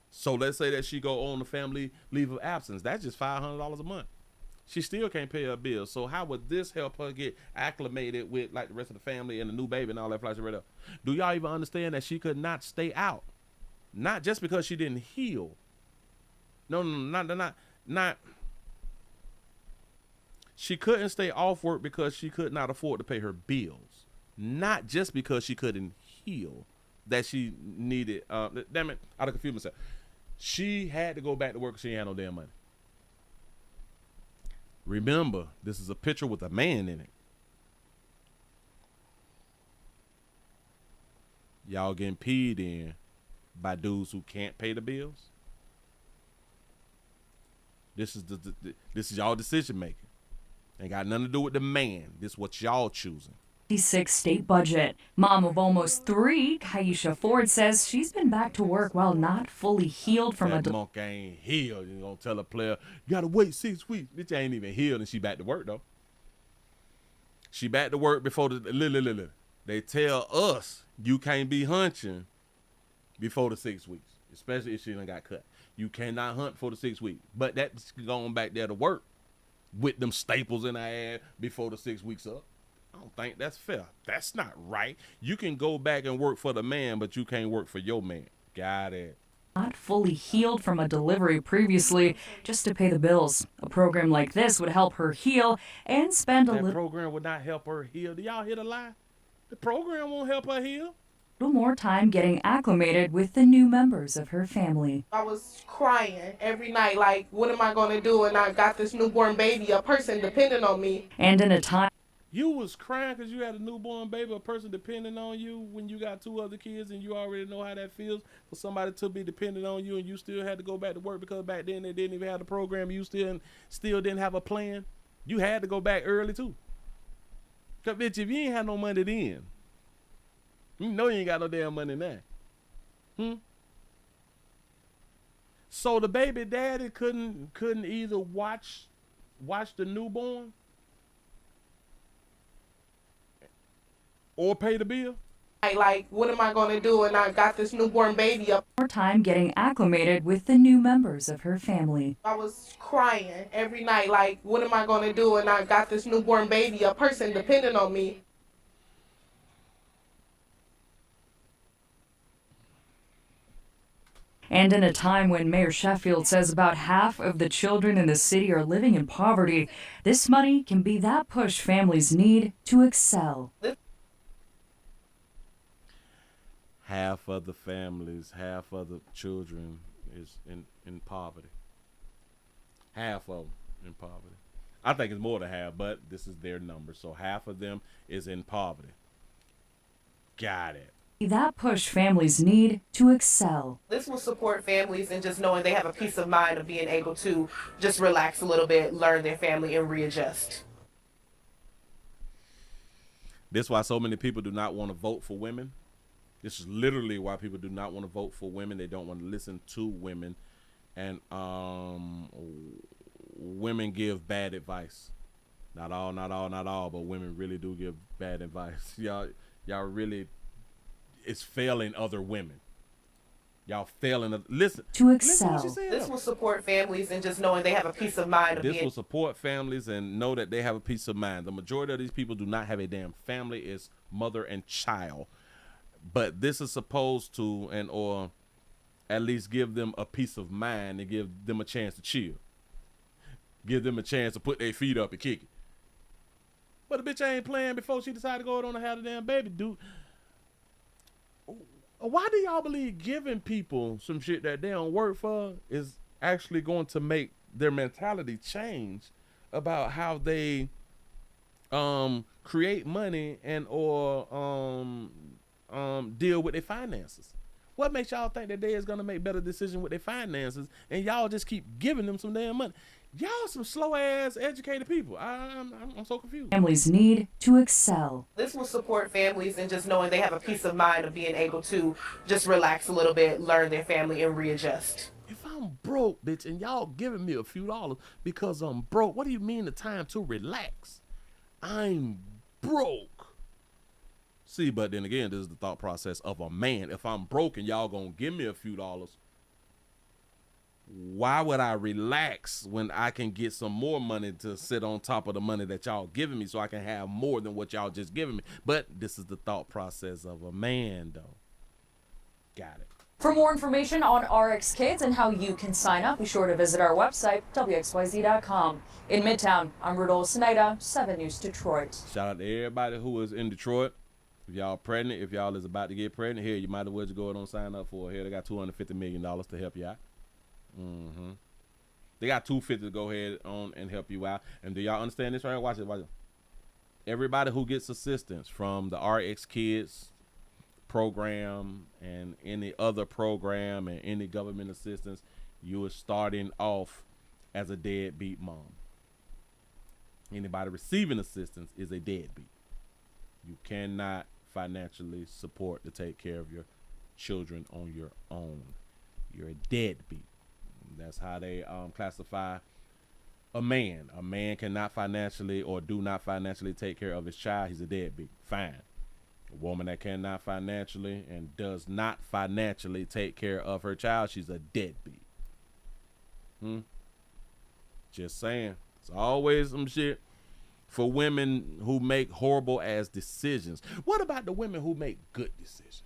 So let's say that she go on the family leave of absence. That's just $500 a month. She still can't pay her bills. So how would this help her get acclimated with like the rest of the family and the new baby and all that flies right up? Do y'all even understand that she could not stay out? Not just because she didn't heal. No, not. She couldn't stay off work because she could not afford to pay her bills. Not just because she couldn't heal, that she needed. Damn it, I confused myself. She had to go back to work because she ain't had no damn money. Remember, this is a picture with a man in it. Y'all getting peed in by dudes who can't pay the bills. This is y'all decision making. Ain't got nothing to do with the man. This is what y'all choosing. 56 state budget. Mom of almost 3, Kaisha Ford says she's been back to work while not fully healed from that monkey ain't healed. You gonna tell a player, you gotta wait 6 weeks. Bitch ain't even healed and she back to work though. She back to work before they tell us you can't be hunching before the 6 weeks, especially if she done got cut. You cannot hunt for the 6 weeks. But that's going back there to work with them staples in her ass before the 6 weeks up. I don't think that's fair. That's not right. You can go back and work for the man, but you can't work for your man. Got it. Not fully healed from a delivery previously, just to pay the bills. A program like this would help her heal and spend a That little program would not help her heal. Do y'all hear the lie? The program won't help her heal. more time getting acclimated with the new members of her family. I was crying every night, like, what am I going to do? And I got this newborn baby, a person depending on me. And in a time you was crying because you had a newborn baby, a person depending on you when you got 2 other kids, and you already know how that feels for somebody to be dependent on you, and you still had to go back to work because back then they didn't even have the program. You still didn't have a plan. You had to go back early too. Cause bitch, if you ain't had no money then, you know you ain't got no damn money now. So the baby daddy couldn't either watch the newborn or pay the bill. Like, what am I going to do? And I got this newborn baby. More time getting acclimated with the new members of her family. I was crying every night, like, what am I going to do? And I got this newborn baby, a person depending on me. And in a time when Mayor Sheffield says about half of the children in the city are living in poverty, this money can be that push families need to excel. Half of the families, half of the children is in poverty. Half of them in poverty. I think it's more than half, but this is their number. So half of them is in poverty. Got it. That push families need to excel. This will support families and just knowing they have a peace of mind of being able to just relax a little bit, learn their family, and readjust. This is why so many people do not want to vote for women. This is literally why people do not want to vote for women. They don't want to listen to women. And women give bad advice. Not all, but women really do give bad advice. Y'all really, it's failing other women. Y'all failing. Listen. To excel. Listen what she said. This will support families and just knowing they have a peace of mind. This will support families and know that they have a peace of mind. The majority of these people do not have a damn family. It's mother and child. But this is supposed to or at least give them a peace of mind and give them a chance to chill. Give them a chance to put their feet up and kick it. But the bitch ain't playing before she decided to go on and have a damn baby, dude. Why do y'all believe giving people some shit that they don't work for is actually going to make their mentality change about how they create money and or deal with their finances? What makes y'all think that they is gonna make better decisions with their finances and y'all just keep giving them some damn money? Y'all some slow ass educated people. I'm so confused. Families need to excel. This will support families and just knowing they have a peace of mind of being able to just relax a little bit, learn their family, and readjust. If I'm broke, bitch, and y'all giving me a few dollars because I'm broke, what do you mean the time to relax? I'm broke. See, but then again, this is the thought process of a man. If I'm broke and y'all gonna give me a few dollars, why would I relax when I can get some more money to sit on top of the money that y'all giving me so I can have more than what y'all just giving me? But this is the thought process of a man, though. Got it. For more information on RX Kids and how you can sign up, be sure to visit our website, WXYZ.com. In Midtown, I'm Rudolph Snyder, 7 News Detroit. Shout out to everybody who is in Detroit. If y'all pregnant, if y'all is about to get pregnant, here, you might as well just go ahead and sign up for it. Here, they got $250 million to help you out. They got $250 to go ahead on and help you out. And do y'all understand this right here? Watch it, watch it. Everybody who gets assistance from the RX Kids program and any other program and any government assistance, you are starting off as a deadbeat mom. Anybody receiving assistance is a deadbeat. You cannot financially support to take care of your children on your own. You're a deadbeat. That's how they classify a man. A man cannot financially or do not financially take care of his child. He's a deadbeat. Fine. A woman that cannot financially and does not financially take care of her child, she's a deadbeat. Just saying. It's always some shit for women who make horrible ass decisions. What about the women who make good decisions?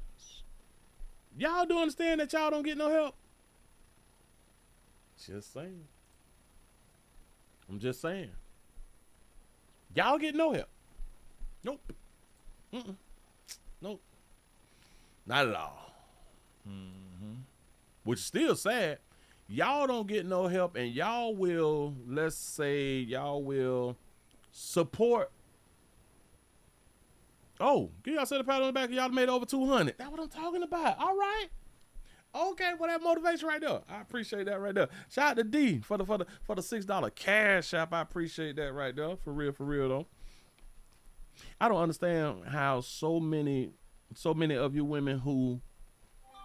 Y'all do understand that y'all don't get no help? Just saying. I'm just saying. Y'all get no help. Nope. Nope. Not at all. Which is still sad. Y'all don't get no help, and y'all will, let's say, y'all will support. Oh, give y'all a pat on the back. Y'all made over 200. That's what I'm talking about. All right. Okay, well, that motivation right there. I appreciate that right there. Shout out to D for the $6 cash app. I appreciate that right there. For real though. I don't understand how so many of you women who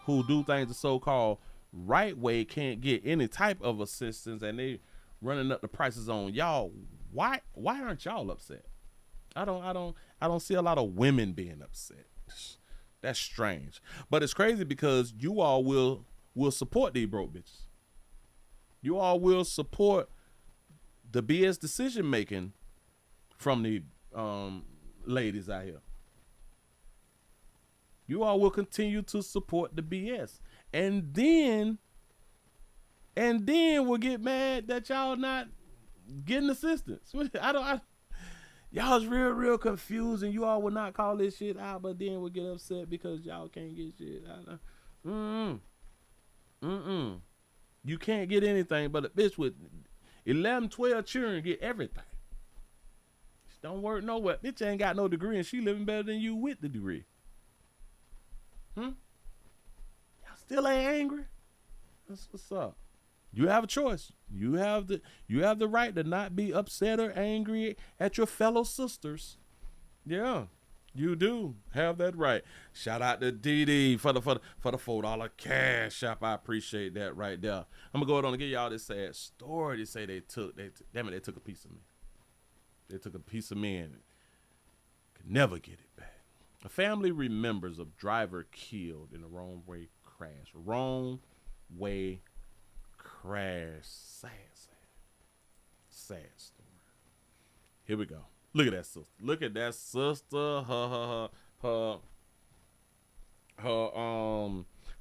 do things the so-called right way can't get any type of assistance, and they running up the prices on y'all. Why aren't y'all upset? I don't see a lot of women being upset. That's strange. But it's crazy because you all will support these broke bitches. You all will support the BS decision making from the ladies out here. You all will continue to support the BS. And then we'll get mad that y'all not getting assistance. Y'all's real confused, and you all will not call this shit out, but then we'll get upset because y'all can't get shit out. You can't get anything, but a bitch with 11, 12 children get everything. She don't work nowhere. Bitch ain't got no degree, and she living better than you with the degree. Y'all still ain't angry? That's what's up. You have a choice. You have the right to not be upset or angry at your fellow sisters. Yeah, you do have that right. Shout out to DD for the $4 cash app. I appreciate that right there. I'm gonna go ahead on and give y'all this sad story. They say they took a piece of me. They took a piece of me and could never get it back. A family remembers a driver killed in a wrong way crash. Wrong way crash. Sad story. Here we go. Look at that sister. Look at that sister. Her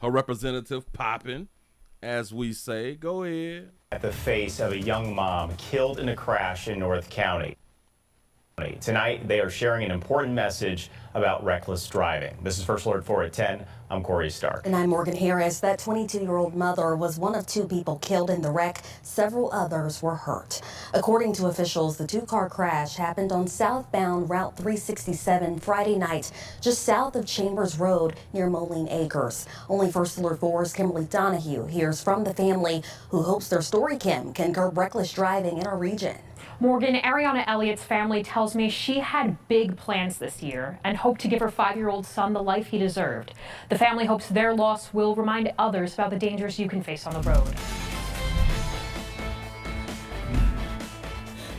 representative popping, as we say. Go ahead. At the face of a young mom killed in a crash in North County. Tonight, they are sharing an important message about reckless driving. This is First Alert 4 at 10. I'm Corey Stark. And I'm Morgan Harris. That 22-year-old mother was one of 2 people killed in the wreck. Several others were hurt. According to officials, the 2-car crash happened on southbound Route 367 Friday night, just south of Chambers Road near Moline Acres. Only First Alert 4's Kimberly Donahue hears from the family who hopes their story, Kim, can curb reckless driving in our region. Morgan, Ariana Elliott's family tells me she had big plans this year and hoped to give her 5-year-old son the life he deserved. The family hopes their loss will remind others about the dangers you can face on the road.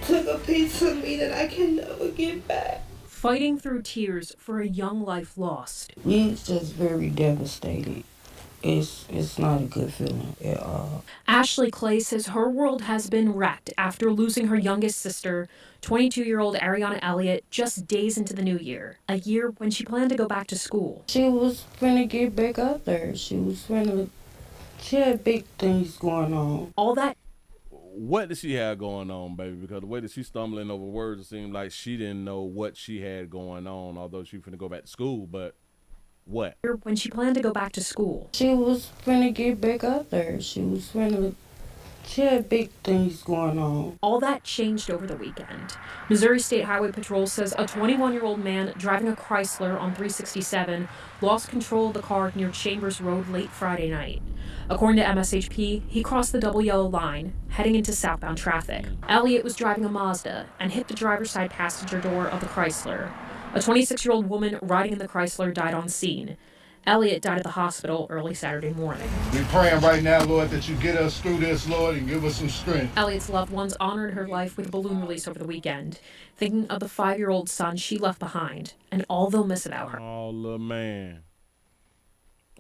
Took a piece of me that I can never get back. Fighting through tears for a young life lost. It's just very devastating. It's not a good feeling at all. Ashley Clay says her world has been wrecked after losing her youngest sister, 22-year-old Ariana Elliott, just days into the new year, a year when she planned to go back to school. She was finna get back out there. She had big things going on. All that. What did she have going on, baby? Because the way that she's stumbling over words, it seemed like she didn't know what she had going on, although she was finna go back to school, but what? When she planned to go back to school. She was finna get back out there. She had big things going on. All that changed over the weekend. Missouri State Highway Patrol says a 21-year-old man driving a Chrysler on 367 lost control of the car near Chambers Road late Friday night. According to MSHP, he crossed the double yellow line, heading into southbound traffic. Elliott was driving a Mazda and hit the driver's side passenger door of the Chrysler. A 26-year-old woman riding in the Chrysler died on scene. Elliott died at the hospital early Saturday morning. We're praying right now, Lord, that you get us through this, Lord, and give us some strength. Elliott's loved ones honored her life with a balloon release over the weekend, thinking of the 5-year-old son she left behind and all they'll miss about her. Oh, little man.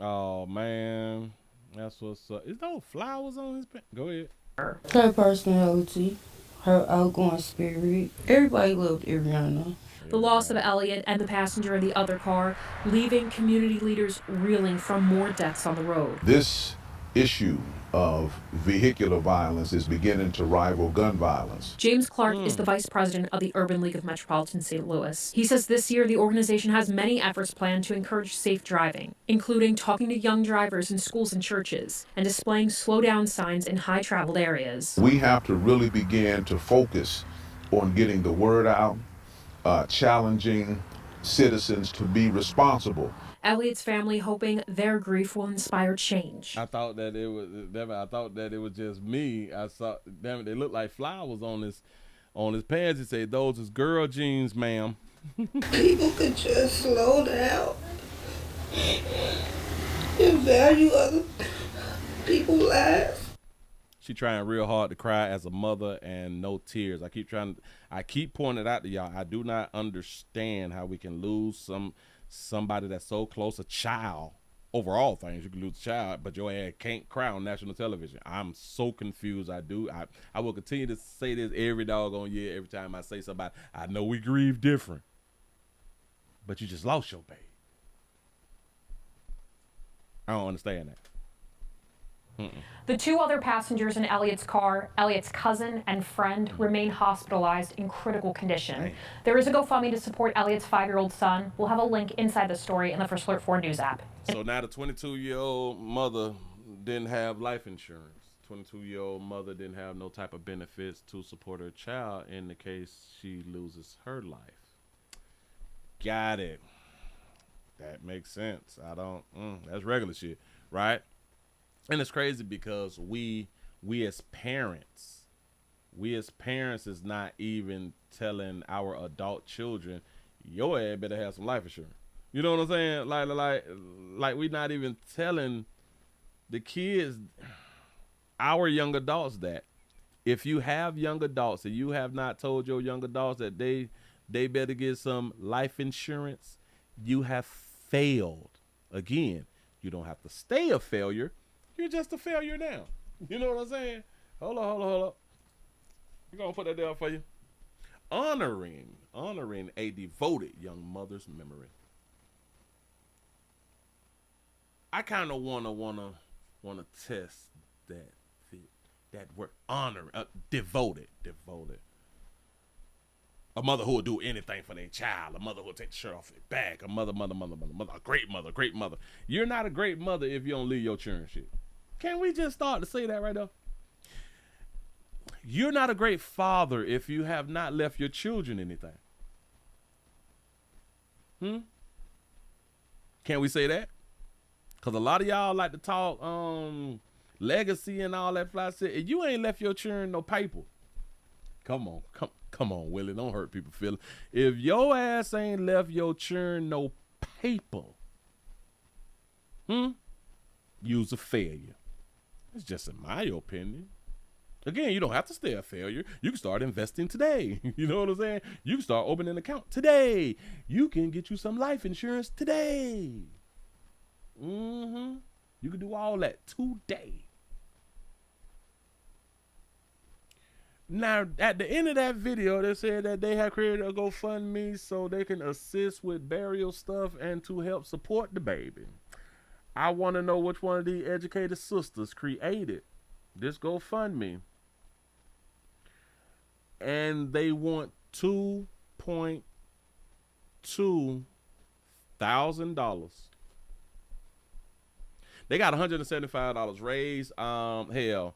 Oh, man. That's what's up. Is those flowers on his pants? Go ahead. Her personality, her outgoing spirit. Everybody loved Ariana. The loss of Elliott and the passenger in the other car, leaving community leaders reeling from more deaths on the road. This issue of vehicular violence is beginning to rival gun violence. James Clark is the vice president of the Urban League of Metropolitan St. Louis. He says this year the organization has many efforts planned to encourage safe driving, including talking to young drivers in schools and churches and displaying slow down signs in high traveled areas. We have to really begin to focus on getting the word out, challenging citizens to be responsible. Elliott's family hoping their grief will inspire change. I thought that it was just me. I saw, damn it, they look like flowers on his pants. He said, "Those is girl jeans, ma'am." People could just slow down and value other people's lives. She trying real hard to cry as a mother and no tears. I keep pointing it out to y'all. I do not understand how we can lose somebody that's so close, a child. Over all things, you can lose a child, but your ass can't cry on national television. I'm so confused. I will continue to say this every doggone year, every time I say somebody. I know we grieve different, but you just lost your baby. I don't understand that. The 2 other passengers in Elliott's car, Elliott's cousin and friend, remain hospitalized in critical condition. There is a GoFundMe to support Elliott's 5-year-old son. We'll have a link inside the story in the First Alert 4 News app. So now the 22-year-old mother didn't have life insurance. 22-year-old mother didn't have no type of benefits to support her child in the case she loses her life. Got it. That makes sense. That's regular shit, right? And it's crazy because we as parents is not even telling our adult children, your ass better have some life insurance. You know what I'm saying? Like we're not even telling the kids, our young adults, that if you have young adults and you have not told your young adults that they better get some life insurance, you have failed. Again, you don't have to stay a failure. You're just a failure now. You know what I'm saying? Hold up. We're going to put that down for you. Honoring a devoted young mother's memory. I kind of wanna test that word, honor, devoted. A mother who will do anything for their child. A mother who will take the shirt off their back. A mother, a great mother. You're not a great mother if you don't leave your children shit. Can we just start to say that right now? You're not a great father if you have not left your children anything. Can we say that? Because a lot of y'all like to talk legacy and all that fly shit. And you ain't left your children no paper. Come on, Willie. Don't hurt people's feelings. If your ass ain't left your children no paper, you's a failure. It's just in my opinion. Again, you don't have to stay a failure. You can start investing today. You know what I'm saying? You can start opening an account today. You can get you some life insurance today. You can do all that today. Now, at the end of that video, they said that they have created a GoFundMe so they can assist with burial stuff and to help support the baby. I want to know which one of the educated sisters created this GoFundMe. And they want $2.2 thousand. They got $175 raised. Hell,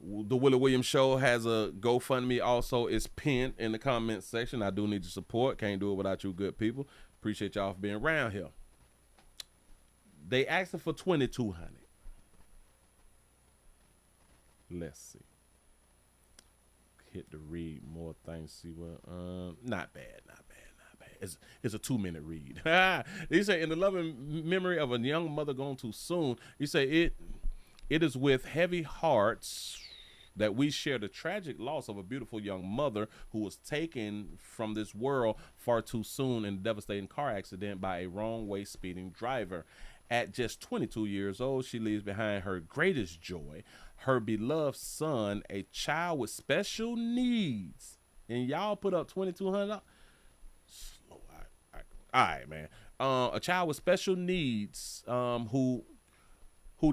the Willie Williams Show has a GoFundMe also. It's pinned in the comments section. I do need your support. Can't do it without you good people. Appreciate y'all for being around here. They asking for $2,200. Let's see. Hit the read more things. See what? Not bad. It's a 2-minute read. He say, in the loving memory of a young mother gone too soon. He say it is with heavy hearts that we share the tragic loss of a beautiful young mother who was taken from this world far too soon in a devastating car accident by a wrong-way speeding driver. At just 22 years old, she leaves behind her greatest joy, her beloved son, a child with special needs. And y'all put up $2,200. All right, man. A child with special needs who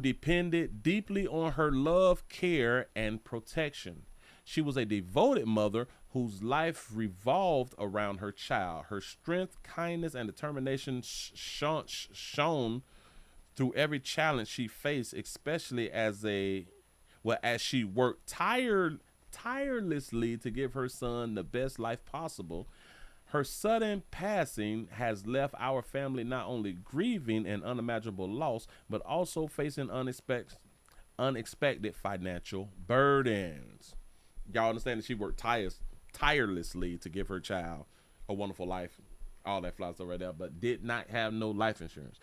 depended deeply on her love, care, and protection. She was a devoted mother whose life revolved around her child. Her strength, kindness, and determination shone through every challenge she faced, especially as she worked tirelessly to give her son the best life possible. Her sudden passing has left our family not only grieving an unimaginable loss, but also facing unexpected financial burdens. Y'all understand that she worked tirelessly to give her child a wonderful life, all that fly stuff right there, but did not have no life insurance.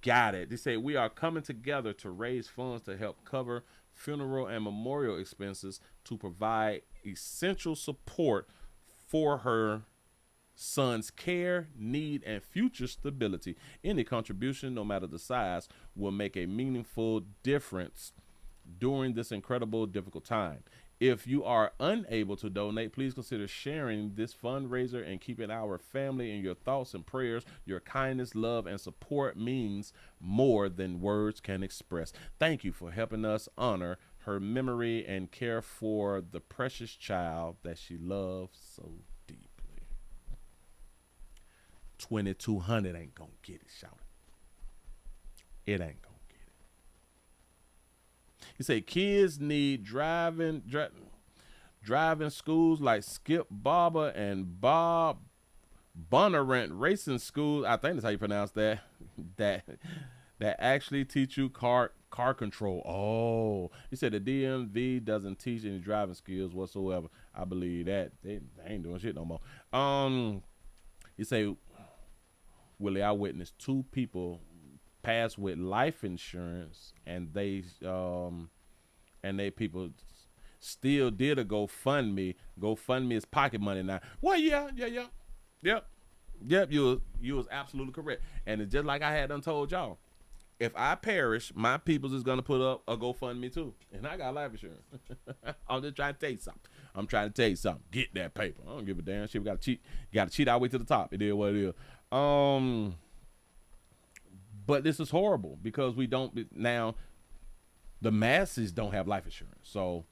Got it. They say, we are coming together to raise funds to help cover funeral and memorial expenses, to provide essential support for her son's care, need, and future stability. Any contribution, no matter the size, will make a meaningful difference during this incredible, difficult time. If you are unable to donate, please consider sharing this fundraiser and keeping our family in your thoughts and prayers. Your kindness, love, and support means more than words can express. Thank you for helping us honor her memory and care for the precious child that she loves so deeply. 2,200 ain't gonna get it, shout it. It ain't gonna get it. He say kids need driving schools like Skip Barber and Bob Bonnarant Racing School. I think that's how you pronounce that. That actually teach you car control. Oh, he said the DMV doesn't teach any driving skills whatsoever. I believe that they ain't doing shit no more. He say, Willie, I witnessed 2 people pass with life insurance, and they people still did a GoFundMe. GoFundMe is pocket money now. Well, yep. You was absolutely correct, and it's just like I had done told y'all. If I perish, my peoples is gonna put up a GoFundMe too, and I got life insurance. I'm just trying to tell you something. Get that paper. I don't give a damn shit. We gotta cheat. You gotta cheat our way to the top. It is what it is. But this is horrible because we don't now. The masses don't have life insurance, so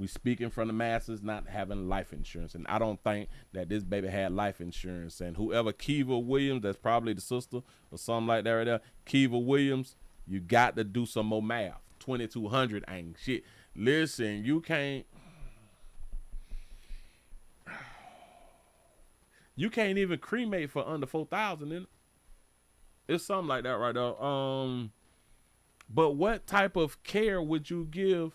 We speaking from the masses not having life insurance. And I don't think that this baby had life insurance. And whoever Kiva Williams, that's probably the sister or something like that right there, Kiva Williams, you got to do some more math. 2,200 ain't shit. Listen, you can't even cremate for under 4,000 in it. It's something like that right there. But what type of care would you give?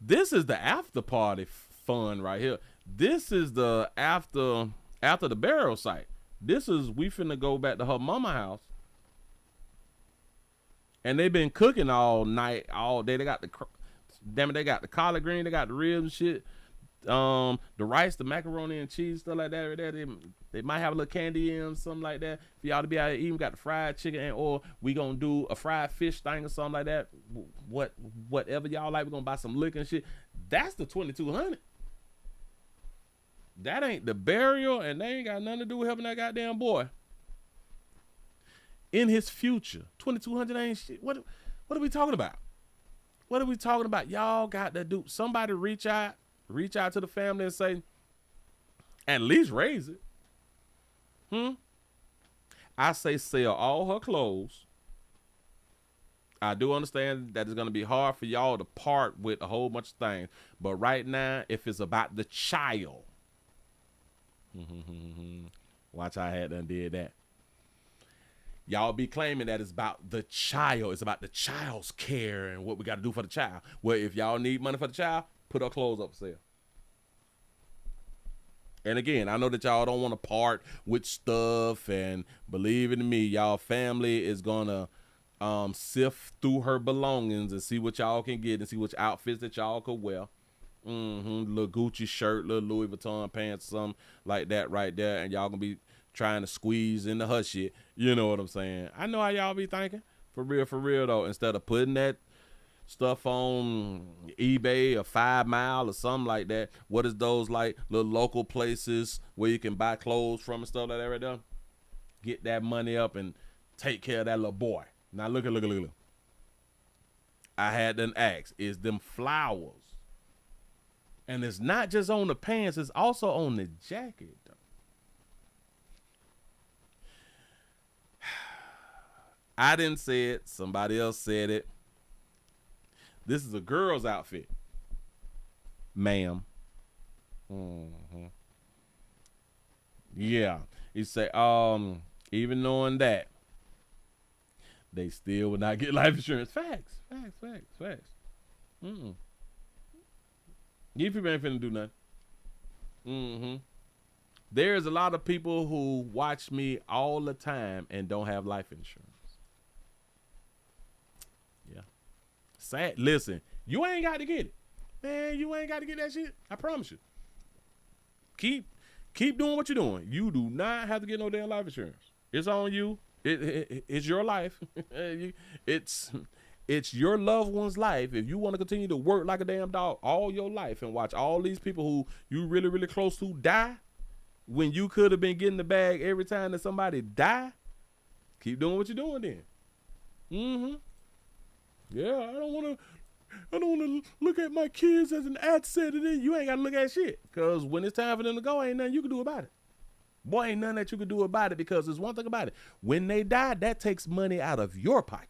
This is the after party fun right here. This is the after the burial site. This is, we finna go back to her mama house. And they've been cooking all night, all day. They got they got the collard green, they got the ribs and shit. The rice, the macaroni and cheese, stuff like that. They might have a little candy in, something like that. For y'all to be out here eating, got the fried chicken, and or we gonna do a fried fish thing or something like that. Whatever y'all like, we're gonna buy some liquor and shit. That's the 2,200. That ain't the burial, and they ain't got nothing to do with helping that goddamn boy. In his future, 2,200 ain't shit. What are we talking about? What are we talking about? Y'all got to do, somebody reach out to the family and say, at least raise it. I say sell all her clothes. I do understand that it's going to be hard for y'all to part with a whole bunch of things. But right now, if it's about the child, watch how I had done did that. Y'all be claiming that it's about the child. It's about the child's care and what we got to do for the child. Well, if y'all need money for the child, put her clothes up for sale. And again, I know that y'all don't want to part with stuff, and believe in me, y'all family is going to sift through her belongings and see what y'all can get and see which outfits that y'all could wear. Little Gucci shirt, little Louis Vuitton pants, something like that right there. And y'all going to be trying to squeeze into her shit. You know what I'm saying? I know how y'all be thinking. For real though. Instead of putting that stuff on eBay or 5 Mile or something like that, what is those like little local places where you can buy clothes from and stuff like that right there? Get that money up and take care of that little boy. Now look. I had them ask, is them flowers? And it's not just on the pants, it's also on the jacket. I didn't say it. Somebody else said it. This is a girl's outfit, ma'am. Yeah. He said, even knowing that, they still would not get life insurance. Facts. You people ain't finna do nothing. There's a lot of people who watch me all the time and don't have life insurance. Yeah. Sad. Listen, you ain't got to get it. Man, you ain't got to get that shit. I promise you. Keep doing what you're doing. You do not have to get no damn life insurance. It's on you. It's your life. It's your loved one's life. If you want to continue to work like a damn dog all your life and watch all these people who you really, really close to die when you could have been getting the bag every time that somebody die, keep doing what you're doing then. Yeah, I don't want to look at my kids as an asset, and then you ain't got to look at shit. Because when it's time for them to go, ain't nothing you can do about it. Boy, ain't nothing that you can do about it, because there's one thing about it. When they die, that takes money out of your pocket.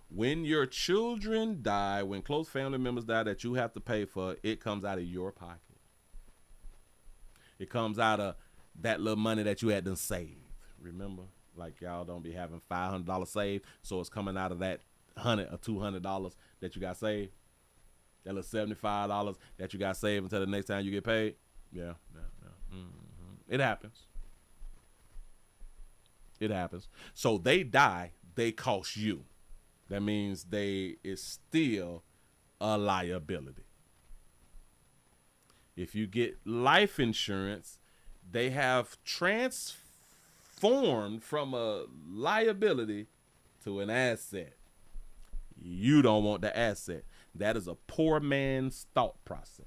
When your children die, when close family members die that you have to pay for, it comes out of your pocket. It comes out of that little money that you had to save. Remember? Like y'all don't be having $500 saved, so it's coming out of that $100 or $200 that you got saved. That little $75 that you got saved until the next time you get paid. Yeah. It happens. It happens. So they die, they cost you. That means it's still a liability. If you get life insurance, they have transformed from a liability to an asset. You don't want the asset. That is a poor man's thought process.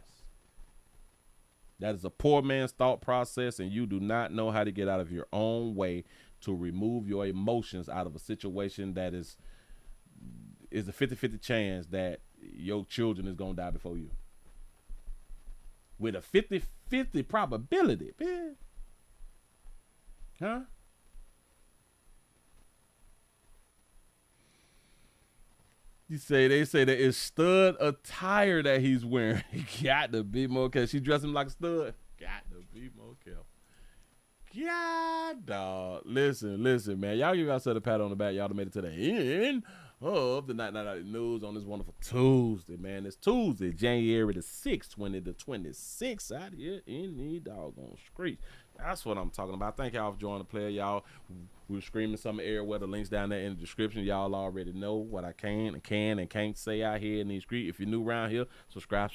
That is a poor man's thought process, and you do not know how to get out of your own way to remove your emotions out of a situation that is is a 50-50 chance that your children is gonna die before you. With a 50-50 probability, man. Huh? They say that it's stud attire that he's wearing. Got to be more careful. She dressed him like a stud. Got to be more careful. God, dog. Listen, man. Y'all give yourself a pat on the back. Y'all done made it to the end of the Night News on this wonderful Tuesday, man. It's Tuesday, January the 6th, 2026 out here in the doggone streets. That's what I'm talking about. Thank y'all for joining the player, y'all. We were screaming some everywhere. The links down there in the description. Y'all already know what I can and can't say out here in these streets. If you're new around here, subscribe.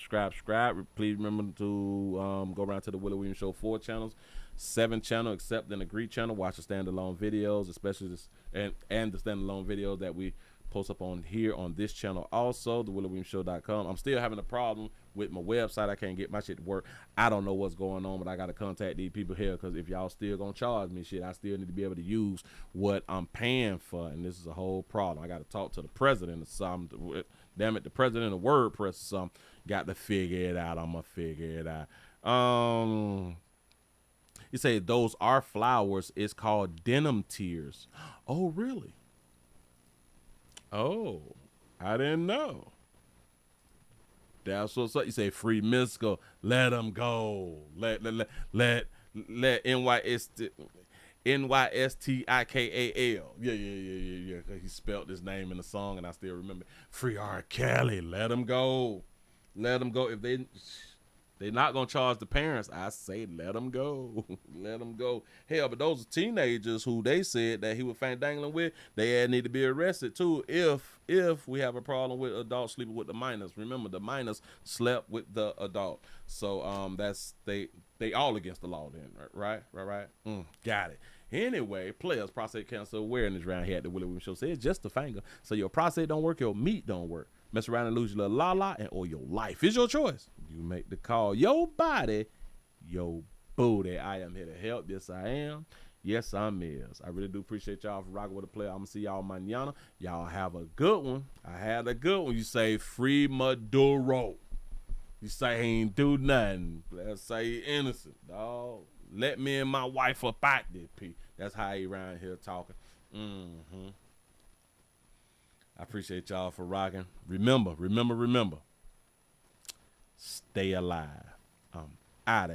Please remember to go around to the Willie Williams Show 4 channels, 7 channel, Accept and Agree channel. Watch the standalone videos, especially this and the standalone videos that we post up on here on this channel. Also, the WillieWilliamsShow.com. I'm still having a problem with my website. I can't get my shit to work. I don't know what's going on, but I got to contact these people here, because if y'all still gonna charge me shit, I still need to be able to use what I'm paying for, and this is a whole problem. I got to talk to the president or something. Damn it, the president of WordPress or something. Got to figure it out. I'm gonna figure it out. You say those are flowers. It's called denim tears. Oh, really? Oh, I didn't know. That's what's up. You say free Misko, let him go. Let NYSTIKAL. Yeah. He spelled his name in the song, and I still remember. Free R. Kelly, let him go. Let him go. If they're not gonna charge the parents, I say let them go. Let them go. Hell, but those are teenagers who they said that he was fandangling with. They need to be arrested too if we have a problem with adults sleeping with the minors. Remember, the minors slept with the adult. So that's they all against the law then, right? Got it. Anyway, players, prostate cancer awareness round here at the Willie Williams Show says just a finger. So your prostate don't work, your meat don't work. Mess around and lose your little la-la or your life. It's your choice. You make the call. Your body, your booty. I am here to help. Yes, I am. Yes, I'm is. I really do appreciate y'all for rocking with the player. I'm going to see y'all mañana. Y'all have a good one. I had a good one. You say free Maduro. You say he ain't do nothing. Let's say he innocent, dog. Let me and my wife up out this P. That's how he around here talking. I appreciate y'all for rocking. Remember. Stay alive. I'm out of